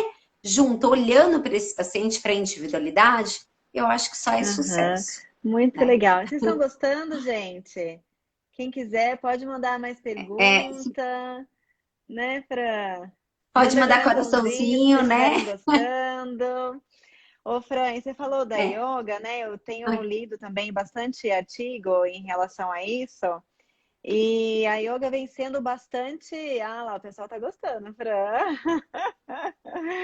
junto, olhando para esse paciente, para a individualidade, eu acho que só é aham. sucesso, Muito né? legal. Vocês estão gostando, gente? Quem quiser pode mandar mais É, pergunta, né, Fran? pode Manda mandar coraçãozinho se coraçãozinho, vocês né? estiverem gostando. Ô, Fran, e você falou da É. yoga, né? Eu tenho lido também bastante artigo em relação a isso. E a yoga vem sendo bastante. Ah, lá, o pessoal tá gostando, Fran.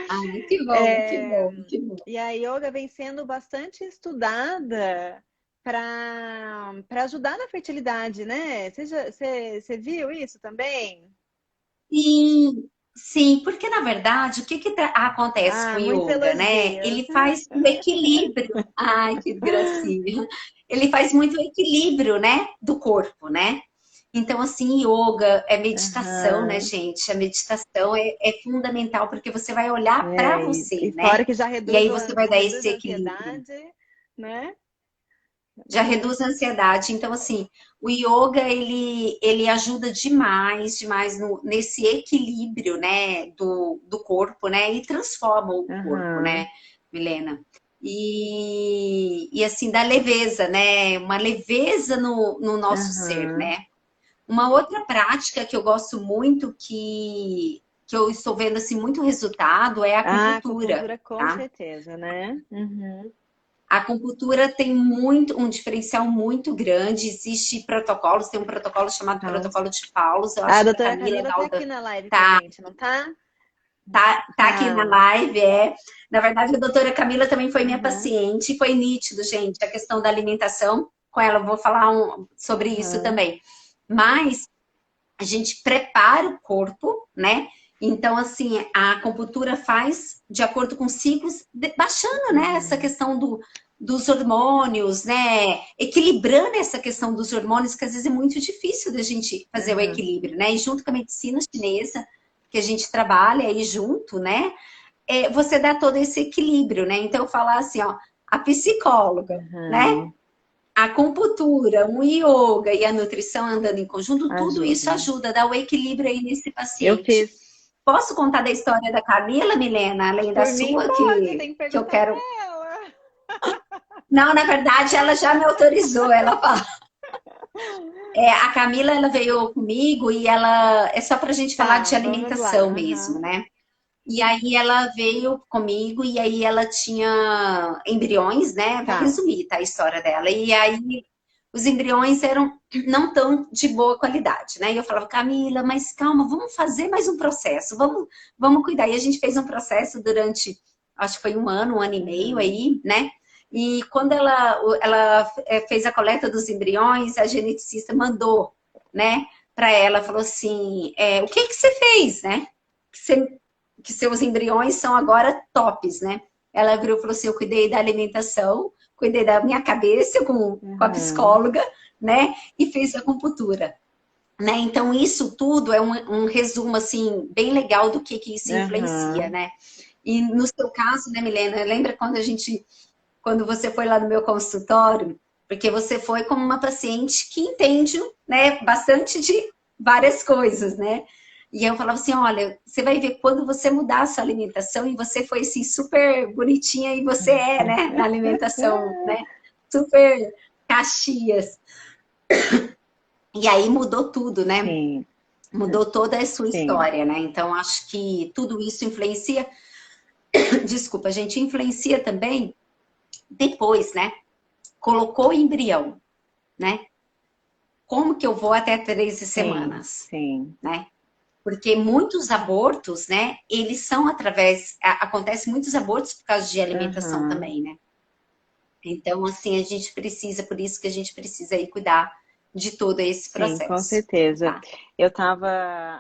Ai, que bom, que É, bom, que bom. e a yoga vem sendo bastante estudada para ajudar na fertilidade, né? Você viu isso também? Sim, sim, porque na verdade, o que que acontece com Ah, o muitos yoga, né? elogios. Ele faz o equilíbrio. Ai, que gracinha. Ele faz muito o equilíbrio, né, do corpo, né? Então, assim, yoga é meditação, né, Aham. gente? A meditação é fundamental porque você vai olhar para É, e você, né? fora que já E aí você vai dar reduz esse a equilíbrio. ansiedade, né? Já reduz a ansiedade. Então, assim, o yoga, ele ajuda demais, demais nesse equilíbrio, né, do corpo, né, e transforma o corpo, né, Aham, Milena? E assim, da leveza, né, uma leveza no nosso ser, aham. né? Uma outra prática que eu gosto muito, que eu estou vendo, assim, muito resultado, é a Ah, acupuntura, acupuntura com tá? certeza, né? Uhum. A acupuntura tem um diferencial muito grande, existe protocolos, tem um protocolo chamado Tá. Protocolo de Paulus, eu A acho que a doutora Camila Camila tá Dalda aqui na live com a tá, gente, não tá? tá aqui na Tá. live, Na verdade, a doutora Camila também foi minha Aham, paciente, foi nítido, gente, a questão da alimentação, com ela eu vou falar sobre isso aham, também. Mas a gente prepara o corpo, né? Então, assim, a acupuntura faz de acordo com ciclos, baixando, né, essa uhum, questão dos hormônios, né? Equilibrando essa questão dos hormônios, que às vezes é muito difícil da gente fazer o aham, equilíbrio, né? E junto com a medicina chinesa, que a gente trabalha aí junto, né? Você dá todo esse equilíbrio, né? Então, eu falar assim, ó, a psicóloga, né? aham. A acupuntura, um yoga e a nutrição andando em conjunto, tudo isso Ajuda. ajuda a dar o equilíbrio aí nesse Eu paciente. fiz. Posso contar da história da Camila, Milena, além da Por mim, sua, pode, tem que que eu perguntar pra quero. ela. Não, na verdade, ela já me autorizou. Ela fala. A Camila, ela veio comigo e ela. É só pra gente falar Tá, de vamos lá. alimentação mesmo, Aham. né? E aí ela veio comigo e aí ela tinha embriões, né? Vou Tá. resumir, tá, a história dela. E aí os embriões eram não tão de boa qualidade, né? E eu falava, Camila, mas calma, vamos fazer mais um processo, vamos cuidar. E a gente fez um processo durante, acho que foi um ano e meio Aham. aí, né? E quando ela fez a coleta dos embriões, a geneticista mandou, né, para ela, falou assim, o que que você fez, né? Que seus embriões são agora tops, né? Ela virou e falou assim: eu cuidei da alimentação, cuidei da minha cabeça com a Aham. psicóloga, né? E fez a acupuntura. Né? Então, isso tudo é um resumo assim, bem legal do que isso influencia, Aham. né? E no seu caso, né, Milena, lembra quando você foi lá no meu consultório? Porque você foi como uma paciente que entende, né, bastante de várias coisas, né? E eu falava assim, olha, você vai ver quando você mudar a sua alimentação e você foi assim super bonitinha e você né, na alimentação, né? Super Caxias. E aí mudou tudo, né? Sim, Mudou toda a sua sim. história, né? Então acho que tudo isso influencia, desculpa, a gente influencia também depois, né? Colocou o embrião, né? Como que eu vou até 13 Sim, semanas, sim. né? Porque muitos abortos, né, eles são acontece muitos abortos por causa de alimentação Aham. também, né? Então, assim, a gente precisa, por isso que a gente precisa aí cuidar de todo esse Sim, com processo, certeza. tá? Eu estava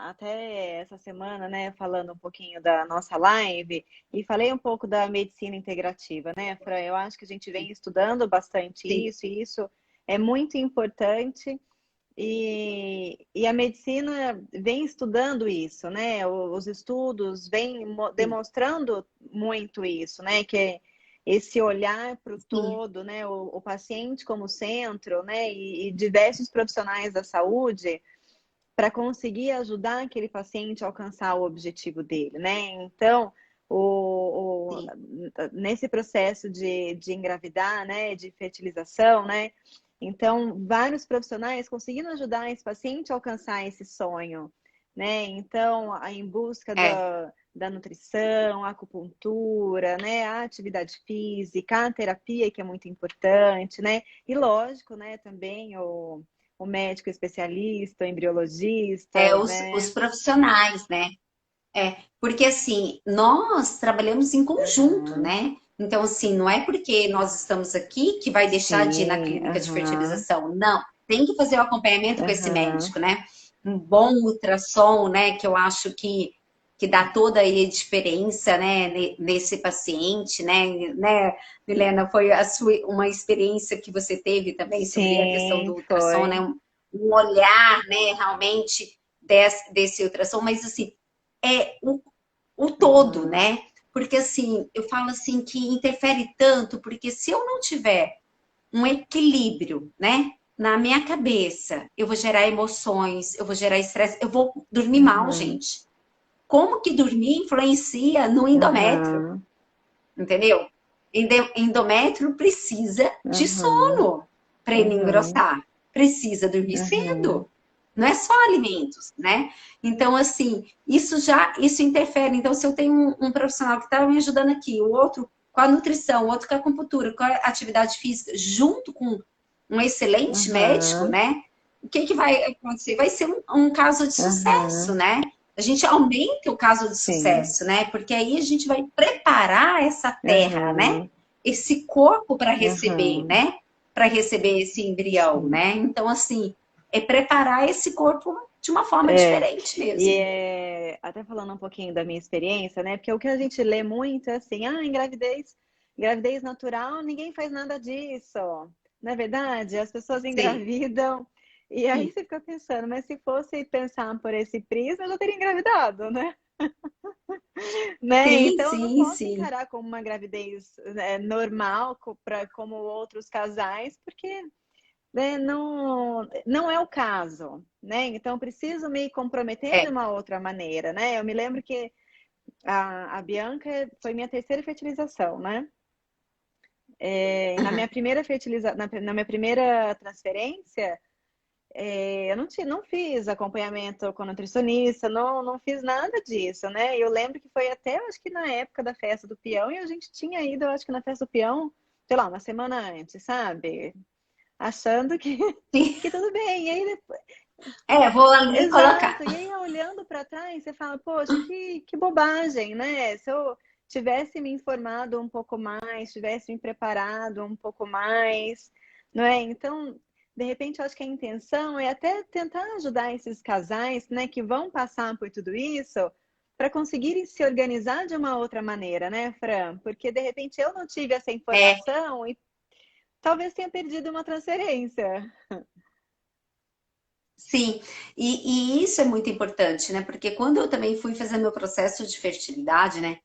até essa semana, né, falando um pouquinho da nossa live e falei um pouco da medicina integrativa, né, Fran? Eu acho que a gente vem estudando bastante Sim, isso, e isso é muito importante. E a medicina vem estudando isso, né? Os estudos vêm sim, demonstrando muito isso, né? Que é esse olhar para o sim, todo, né? O paciente como centro, né? E diversos profissionais da saúde para conseguir ajudar aquele paciente a alcançar o objetivo dele, né? Então, sim. nesse processo de engravidar, né, de fertilização, né? Então, vários profissionais conseguindo ajudar esse paciente a alcançar esse sonho, né? Então, em busca É, da nutrição, a acupuntura, né, a atividade física, a terapia, que é muito importante, né? E lógico, né, também o médico especialista, o embriologista, os né? profissionais, né? Porque assim, nós trabalhamos em conjunto, Aham. né? Então, assim, não é porque nós estamos aqui que vai deixar de ir na Sim, clínica de aham, fertilização. Não, tem que fazer o acompanhamento com esse aham, médico, né? Um bom ultrassom, né? Que eu acho que dá toda aí a diferença, né? Nesse paciente, né? Milena, foi uma experiência que você teve também sobre a questão sim, do ultrassom, né? foi. Um olhar, né? Realmente desse ultrassom, mas assim, é o todo, Aham, né? Porque assim, eu falo assim que interfere tanto, porque se eu não tiver um equilíbrio, né, na minha cabeça, eu vou gerar emoções, eu vou gerar estresse, eu vou dormir mal, aham, gente. Como que dormir influencia no endométrio, aham, entendeu? Endométrio precisa de aham, sono para ele aham, engrossar, precisa dormir aham, cedo. Não é só alimentos, né? Então, assim, isso interfere. Então, se eu tenho um profissional que está me ajudando aqui, o outro com a nutrição, o outro com a acupuntura, com a atividade física, junto com um excelente médico, aham, né? O que vai acontecer? Vai ser um caso de sucesso, aham, né? A gente aumenta o caso de sim, sucesso, né? Porque aí a gente vai preparar essa terra, né? aham, Esse corpo para receber, aham, né? Para receber esse embrião, sim. né? Então, assim, é preparar esse corpo de uma forma É, diferente mesmo. até falando um pouquinho da minha experiência, né? Porque o que a gente lê muito é assim, gravidez natural, ninguém faz nada disso. Não é verdade? As pessoas Sim, engravidam e aí sim, você fica pensando, mas se fosse pensar por esse prisma, eu já teria engravidado, né? Né? sim, Então eu não sim, posso sim. encarar como uma gravidez normal, como outros casais, porque né, não é o caso, né? Então preciso me comprometer de É. uma outra maneira, né? Eu me lembro que a Bianca foi minha terceira fertilização, né? Na minha primeira na minha primeira transferência, eu não fiz acompanhamento com nutricionista, não fiz nada disso, né? Eu lembro que foi até, eu acho que na época da festa do peão, e a gente tinha ido, eu acho que na festa do peão, sei lá, uma semana antes, sabe? Achando que, Sim. que tudo bem. E aí, Vou ali colocar. exato. E aí, olhando para trás, você fala, poxa, que bobagem, né? Se eu tivesse me informado um pouco mais, tivesse me preparado um pouco mais, não é? Então, de repente, eu acho que a intenção é até tentar ajudar esses casais, né, que vão passar por tudo isso, para conseguirem se organizar de uma outra maneira, né, Fran? Porque de repente eu não tive essa É, informação e talvez tenha perdido uma transferência. sim. E isso é muito importante, né? Porque quando eu também fui fazer meu processo de fertilidade, né?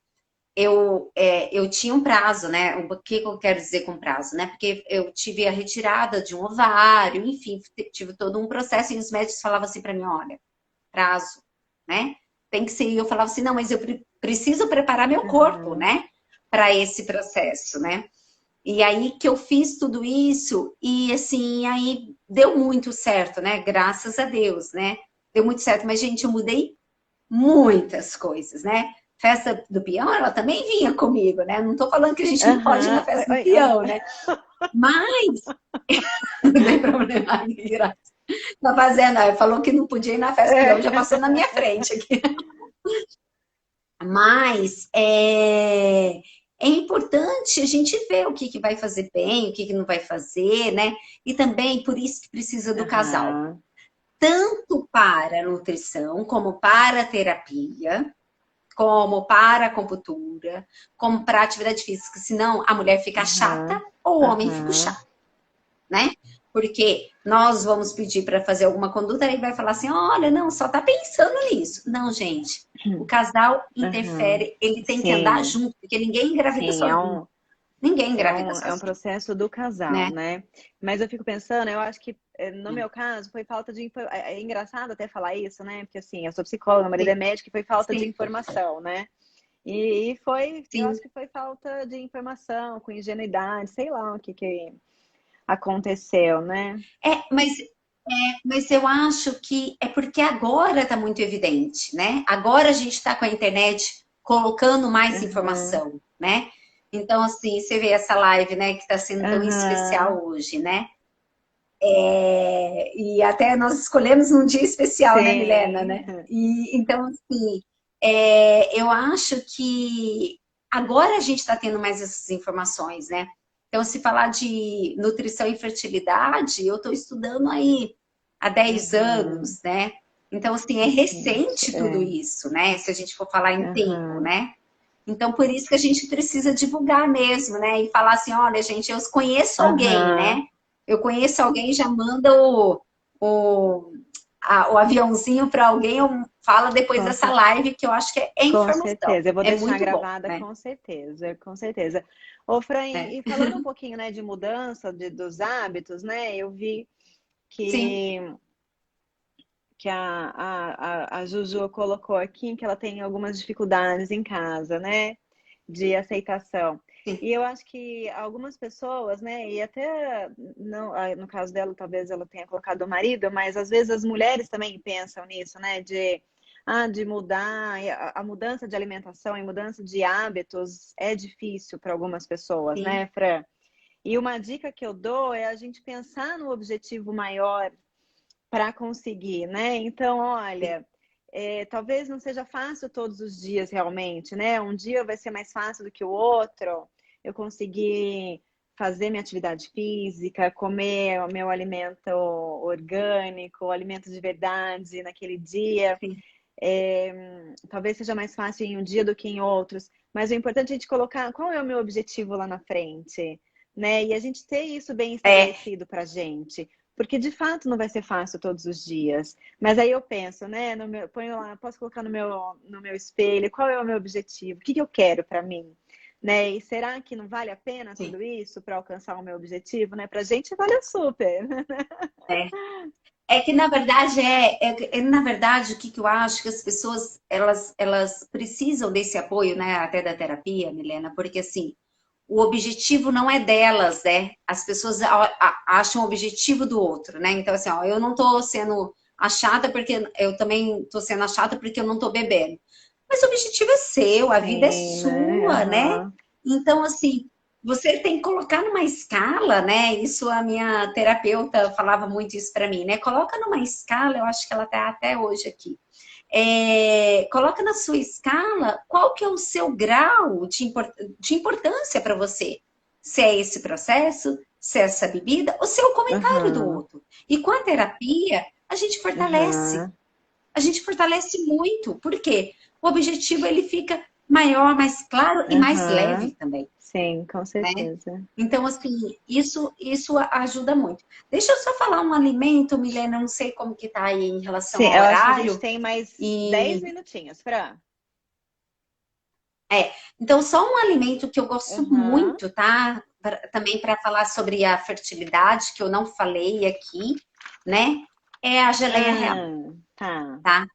Eu tinha um prazo, né? O que eu quero dizer com prazo, né? Porque eu tive a retirada de um ovário, enfim, tive todo um processo e os médicos falavam assim para mim, olha, prazo, né? Tem que ser. E eu falava assim, não, mas eu preciso preparar meu corpo, Uhum. né? Para esse processo, né? E aí que eu fiz tudo isso e assim, aí deu muito certo, né? Graças a Deus, né? Deu muito certo, mas gente, eu mudei muitas coisas, né? Festa do peão, ela também vinha comigo, né? Não tô falando que a gente não pode ir na Aham. festa do Oi, oi. peão, né? Mas não tem problema, Ira. Tá fazendo, falou que não podia ir na festa do peão, já passou na minha frente aqui. Mas é importante a gente ver o que, que vai fazer bem, o que, que não vai fazer, né? E também por isso que precisa do casal. Aham, Tanto para a nutrição, como para a terapia, como para a acupuntura, como para a atividade física. Senão a mulher fica chata aham, ou o homem fica aham, chato, né? Porque nós vamos pedir para fazer alguma conduta e vai falar assim: olha, não, só tá pensando nisso. Não, gente. O casal aham. interfere, ele tem que andar Sim, junto, porque ninguém engravida sim, sozinho. Ninguém engravida é um sozinho, processo do casal, né? né? Mas eu fico pensando, eu acho que no meu caso foi falta de é engraçado até falar isso, né? Porque assim, eu sou psicóloga, meu marido Sim, é médico e foi falta de sim, informação, né? E foi, eu sim. acho que foi falta de informação, com ingenuidade, sei lá o que que aconteceu, né? Mas eu acho que é porque agora está muito evidente, né? Agora a gente está com a internet colocando mais Aham, informação, né? Então, assim, você vê essa live, né, que está sendo tão aham, especial hoje, né? E até nós escolhemos um dia especial, né, Milena, sim, né? E então, assim, eu acho que agora a gente está tendo mais essas informações, né? Então, se falar de nutrição e fertilidade, eu estou estudando aí há 10 aham, anos, né? Então, assim, é isso, recente tudo é, isso, né? Se a gente for falar em tempo, aham, né? Então, por isso que a gente precisa divulgar mesmo, né? E falar assim, olha, gente, eu conheço alguém, aham, né? Eu conheço alguém, já manda o, o aviãozinho para alguém, ou fala depois com dessa certeza. live, que eu acho que é Com informação. certeza, eu vou É deixar muito bom, gravada né? com certeza, com certeza. Ô, Fran, É. e falando um pouquinho, né, de mudança dos hábitos, né, eu vi Sim, que, que a Juju colocou aqui que ela tem algumas dificuldades em casa, né, de aceitação. sim, E eu acho que algumas pessoas, né, e até não, no caso dela, talvez ela tenha colocado o marido, mas às vezes as mulheres também pensam nisso, né, de mudar, e a mudança de alimentação e mudança de hábitos é difícil para algumas pessoas, sim. né, Fran? E uma dica que eu dou é a gente pensar no objetivo maior para conseguir, né? Então, Sim. olha, talvez não seja fácil todos os dias realmente, né? Um dia vai ser mais fácil do que o outro. Eu conseguir fazer minha atividade física, comer o meu alimento orgânico, alimento de verdade naquele dia. Sim. Talvez seja mais fácil em um dia do que em outros, mas o importante é a gente colocar qual é o meu objetivo lá na frente, né? E a gente ter isso bem É, estabelecido para a gente, porque de fato não vai ser fácil todos os dias. Mas aí eu penso, né? Ponho lá, posso colocar no meu espelho qual é o meu objetivo, o que que eu quero para mim, né? E será que não vale a pena sim. tudo isso para alcançar o meu objetivo, né? Para a gente vale super. É. É que na verdade na verdade o que, que eu acho que as pessoas elas precisam desse apoio, né, até da terapia, Milena, porque assim o objetivo não é delas, né? As pessoas acham o objetivo do outro, né? Então assim, ó, eu não tô sendo a chata porque eu também tô sendo a chata porque eu não tô bebendo. Mas o objetivo é seu, a vida é Sim, né? sua, né? Aham. Então assim você tem que colocar numa escala, né? Isso a minha terapeuta falava muito isso para mim, né? Coloca numa escala, eu acho que ela está até hoje aqui. Coloca na sua escala qual que é o seu grau de importância para você. Se é esse processo, se é essa bebida, ou se é o comentário do Aham. outro. E com a terapia, a gente fortalece. Aham. A gente fortalece muito. Por quê? O objetivo ele fica maior, mais claro e mais leve Aham. também, Sim, com né? certeza. Então, assim, isso ajuda muito. Deixa eu só falar um alimento, Milena, não sei como que tá aí em Sim, relação ao eu acho que a gente horário. tem mais 10 E minutinhos, Fran. então só um alimento que eu gosto Aham. muito, tá? Também para falar sobre a fertilidade, que eu não falei aqui, né? É a geleia real, Tá. tá?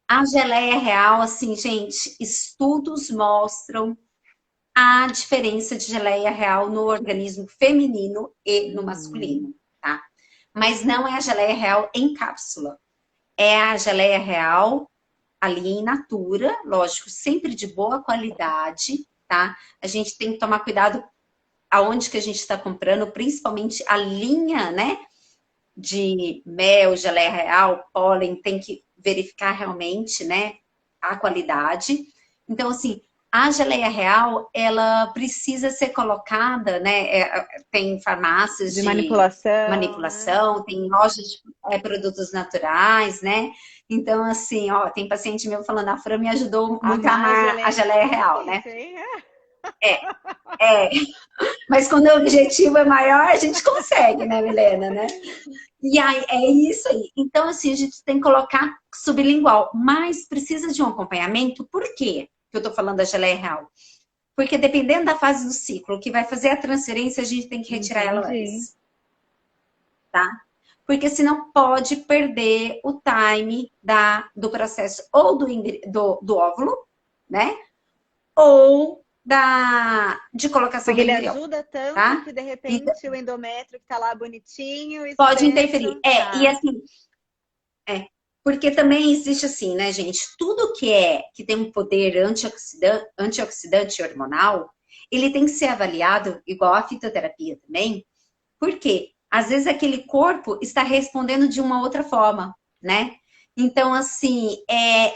A geleia real, assim, gente, estudos mostram a diferença de geleia real no organismo feminino e no Uhum. masculino, tá? Mas não é a geleia real em cápsula. É a geleia real ali in natura, lógico, sempre de boa qualidade, tá? A gente tem que tomar cuidado aonde que a gente está comprando, principalmente a linha, né? De mel, geleia real, pólen, tem que verificar realmente, né? A qualidade. Então, assim, A geleia real, ela precisa ser colocada, né? Tem farmácias De de manipulação, né? manipulação, tem lojas de produtos naturais, né? Então, assim, ó, tem paciente meu falando, a Fran me ajudou muito a Amar amar a geleia real geleia é real, né? difícil, hein? É, mas quando o objetivo é maior, a gente consegue, né, Milena, né? E aí, é isso aí. Então, assim, a gente tem que colocar sublingual, mas precisa de um acompanhamento. Por quê que eu tô falando da geleia real? Porque dependendo da fase do ciclo, que vai fazer a transferência, a gente tem que retirar ela Entendi. antes, tá? Porque senão pode perder o time do processo ou do óvulo, né? Ou de colocação Porque do ele embrião, ajuda tanto tá? que, de Então, repente, o endométrio que tá lá bonitinho, pode esperto, interferir. E tá. assim, porque também existe assim, né, gente? Tudo que tem um poder antioxidante hormonal, ele tem que ser avaliado, igual a fitoterapia também, porque às vezes aquele corpo está respondendo de uma outra forma, né? Então, assim,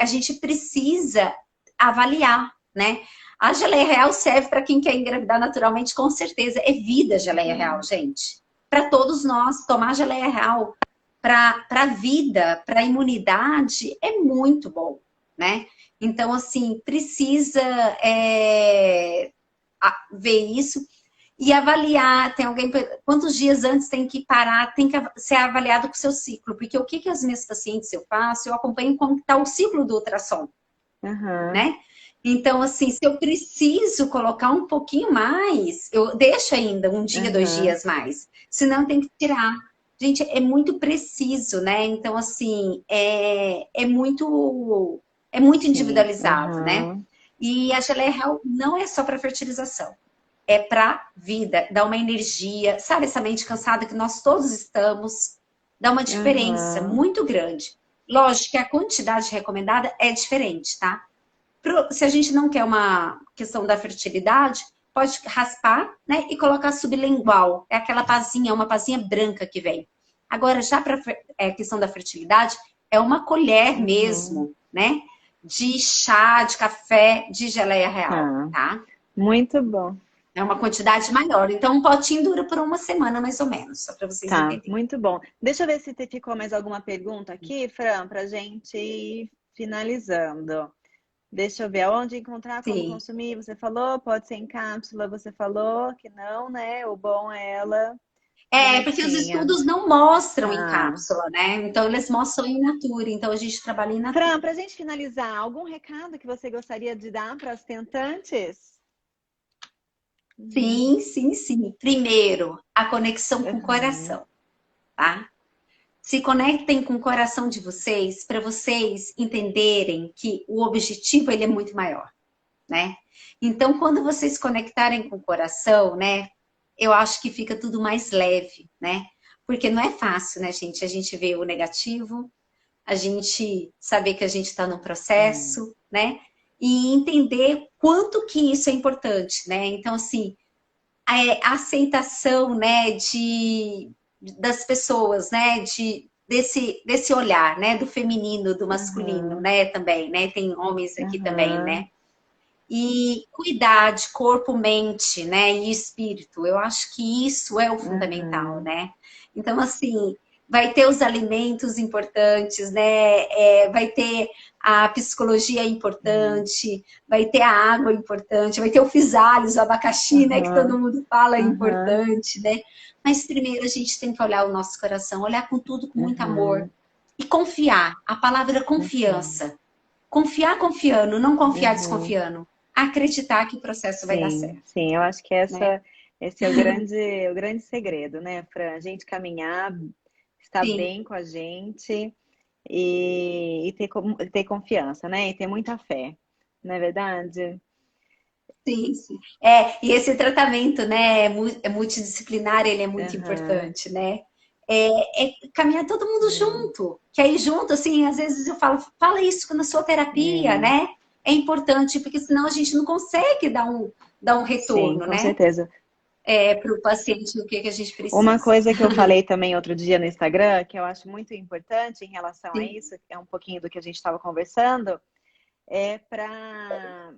a gente precisa avaliar, né? A geleia real serve para quem quer engravidar naturalmente, com certeza. É vida a geleia real, Uhum. gente. Para todos nós, tomar geleia real para a vida, para a imunidade, é muito bom, né? Então, assim, precisa ver isso e avaliar. Tem alguém, quantos dias antes tem que parar, tem que ser avaliado com o seu ciclo, porque o que, que as minhas pacientes eu faço, eu acompanho como está o ciclo do ultrassom, Uhum. né? Então, assim, se eu preciso colocar um pouquinho mais, eu deixo ainda um dia, dois Uhum. dias mais. Senão tem que tirar. Gente, é muito preciso, né? Então, assim, é muito Sim. individualizado, né? Uhum. E a geleia real não é só para fertilização. É para vida, dá uma energia, sabe essa mente cansada que nós todos estamos, dá uma diferença Uhum. muito grande. Lógico que a quantidade recomendada é diferente, tá? Se a gente não quer uma questão da fertilidade, pode raspar, né? E colocar sublingual. É aquela pazinha, uma pazinha branca que vem. Agora, já para a questão da fertilidade, é uma colher Uhum. mesmo, né? De chá, de café, de geleia real, Tá. tá? Muito bom. É uma quantidade maior. Então, um potinho dura por uma semana, mais ou menos, só para vocês Tá, entenderem. muito bom. Deixa eu ver se ficou mais alguma pergunta aqui, Fran, para gente ir finalizando. Deixa eu ver aonde encontrar, como Sim. consumir. Você falou, pode ser em cápsula, você falou que não, né? O bom é ela Porque os bonitinha. estudos não mostram em Tá. cápsula, né? Então, eles mostram em natura. Então, a gente trabalha em Fran, natura. para a gente finalizar, algum recado que você gostaria de dar para as tentantes? Sim, sim, sim. Primeiro, a conexão com o Uhum. coração, tá? Se conectem com o coração de vocês para vocês entenderem que o objetivo ele é muito maior, né? Então, quando vocês conectarem com o coração, né, eu acho que fica tudo mais leve, né? Porque não é fácil, né, gente? A gente vê o negativo, a gente saber que a gente está no Sim. processo, né? E entender quanto que isso é importante, né? Então, assim, a aceitação, né, das pessoas, né, desse olhar, né, do feminino, do masculino, Uhum. né, também, né, tem homens aqui também, né, Uhum. e cuidar de corpo, mente, né, e espírito. Eu acho que isso é o fundamental, Uhum. né. Então, assim, vai ter os alimentos importantes, né, vai ter a psicologia Sim. importante, vai ter a água importante, vai ter o physalis, o abacaxi, né, que todo Uhum. mundo fala é Uhum. importante, né. Mas primeiro a gente tem que olhar o nosso coração, olhar com tudo com muito amor Uhum. e confiar. A palavra Uhum. confiança. Confiar confiando, não confiar Uhum. desconfiando. Acreditar que o processo vai dar Sim, certo, sim, eu acho que né? esse é o grande segredo, né, Fran? A gente caminhar, estar Sim, bem com a gente e ter confiança, né? E ter muita fé, não é verdade? sim, sim. E esse tratamento, né, é multidisciplinar, ele é muito Aham, importante, né? É caminhar todo mundo sim, junto. Que aí junto, assim, às vezes eu falo, fala isso na sua terapia, é, né? É importante, porque senão a gente não consegue dar um sim, retorno, com né? certeza. Para o paciente o que que a gente Uma precisa. coisa que eu falei também outro dia no Instagram, que eu acho muito importante em relação a Sim, isso, que é um pouquinho do que a gente estava conversando, é para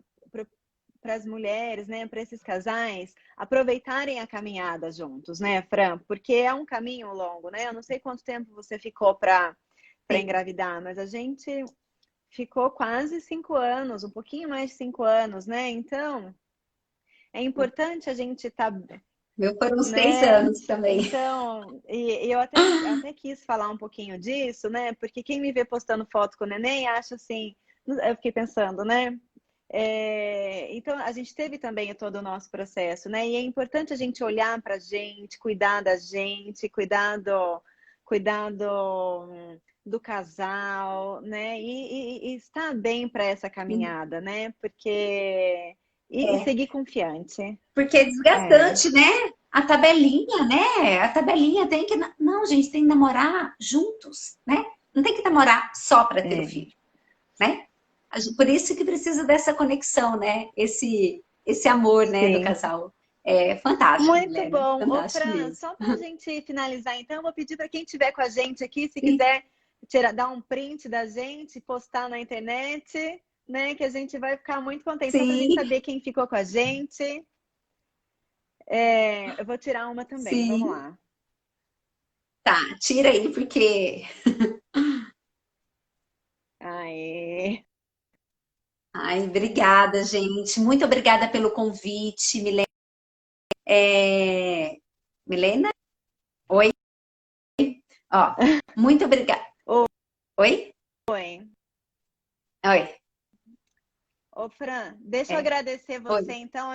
as mulheres, né, para esses casais aproveitarem a caminhada juntos, né, Fran? Porque é um caminho longo, né? Eu não sei quanto tempo você ficou para Sim. engravidar, mas a gente ficou quase 5 anos, um pouquinho mais de 5 anos, né? Então, é importante a gente estar, Meu foram uns 3 né? anos também. Então, e eu até quis falar um pouquinho disso, né? Porque quem me vê postando foto com o neném acha assim, eu fiquei pensando, né? Então, a gente teve também todo o nosso processo, né? E é importante a gente olhar para a gente, cuidar da gente, cuidar do casal, né? E estar bem para essa caminhada, né? Porque. E É, seguir confiante. porque é É, desgastante, né? A tabelinha, né? A tabelinha tem que. Não, gente, tem que namorar juntos, né? Não tem que namorar só para ter o é, filho, né? Por isso que precisa dessa conexão, né? Esse amor, né, do sim. casal. É fantástico, Muito Milena. bom. Ô, Fantástico Fran, mesmo. só para a gente finalizar, então, eu vou pedir para quem estiver com a gente aqui, se Sim, quiser dar um print da gente, postar na internet, né? Que a gente vai ficar muito contente, só para a gente sim, saber quem ficou com a gente. Eu vou tirar uma também, vamos sim. lá. Tá, tira aí, porque. Aê. Ai, obrigada, gente. Muito obrigada pelo convite, Milena. Milena? Oi? Ó, muito obrigada. Oi? Oi. Oi. Ô, Fran, deixa eu É. agradecer Oi. você, então,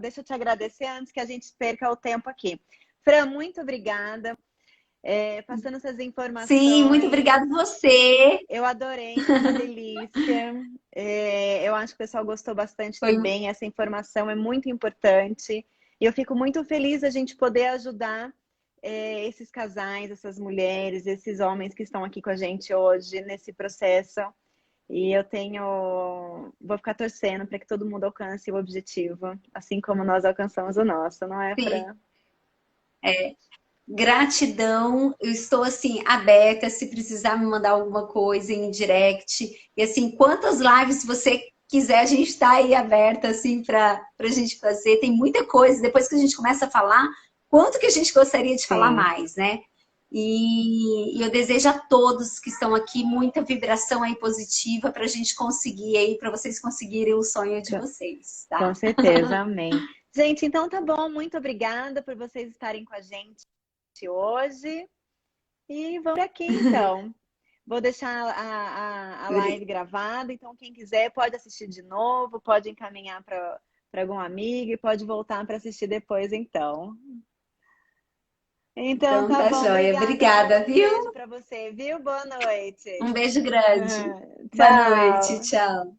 deixa eu te agradecer antes que a gente perca o tempo aqui. Fran, muito obrigada. Passando essas Sim, muito informações. obrigada você. Eu adorei, foi uma delícia. Eu acho que o pessoal gostou bastante Foi também. Essa informação é muito importante. E eu fico muito feliz a gente poder ajudar esses casais, essas mulheres, esses homens que estão aqui com a gente hoje nesse processo. E vou ficar torcendo para que todo mundo alcance o objetivo, assim como nós alcançamos o nosso, não é, sim. Fran? Gratidão, eu estou assim aberta se precisar me mandar alguma coisa em direct. E assim, quantas lives você quiser, a gente está aí aberta assim para a gente fazer. Tem muita coisa, depois que a gente começa a falar, quanto que a gente gostaria de falar Sim, mais, né? E eu desejo a todos que estão aqui muita vibração aí positiva para a gente conseguir aí, para vocês conseguirem o sonho de vocês, com tá? certeza, amém. Gente, então tá bom, muito obrigada por vocês estarem com a gente hoje. E vamos aqui então. Vou deixar a live gravada, então quem quiser pode assistir de novo, pode encaminhar para algum amigo e pode voltar para assistir depois, então. Então Então tá tá bom, joia. obrigada, Fran. Obrigada, Um viu? beijo para você, viu? Boa noite. Um beijo grande. Boa noite, Tchau. tchau.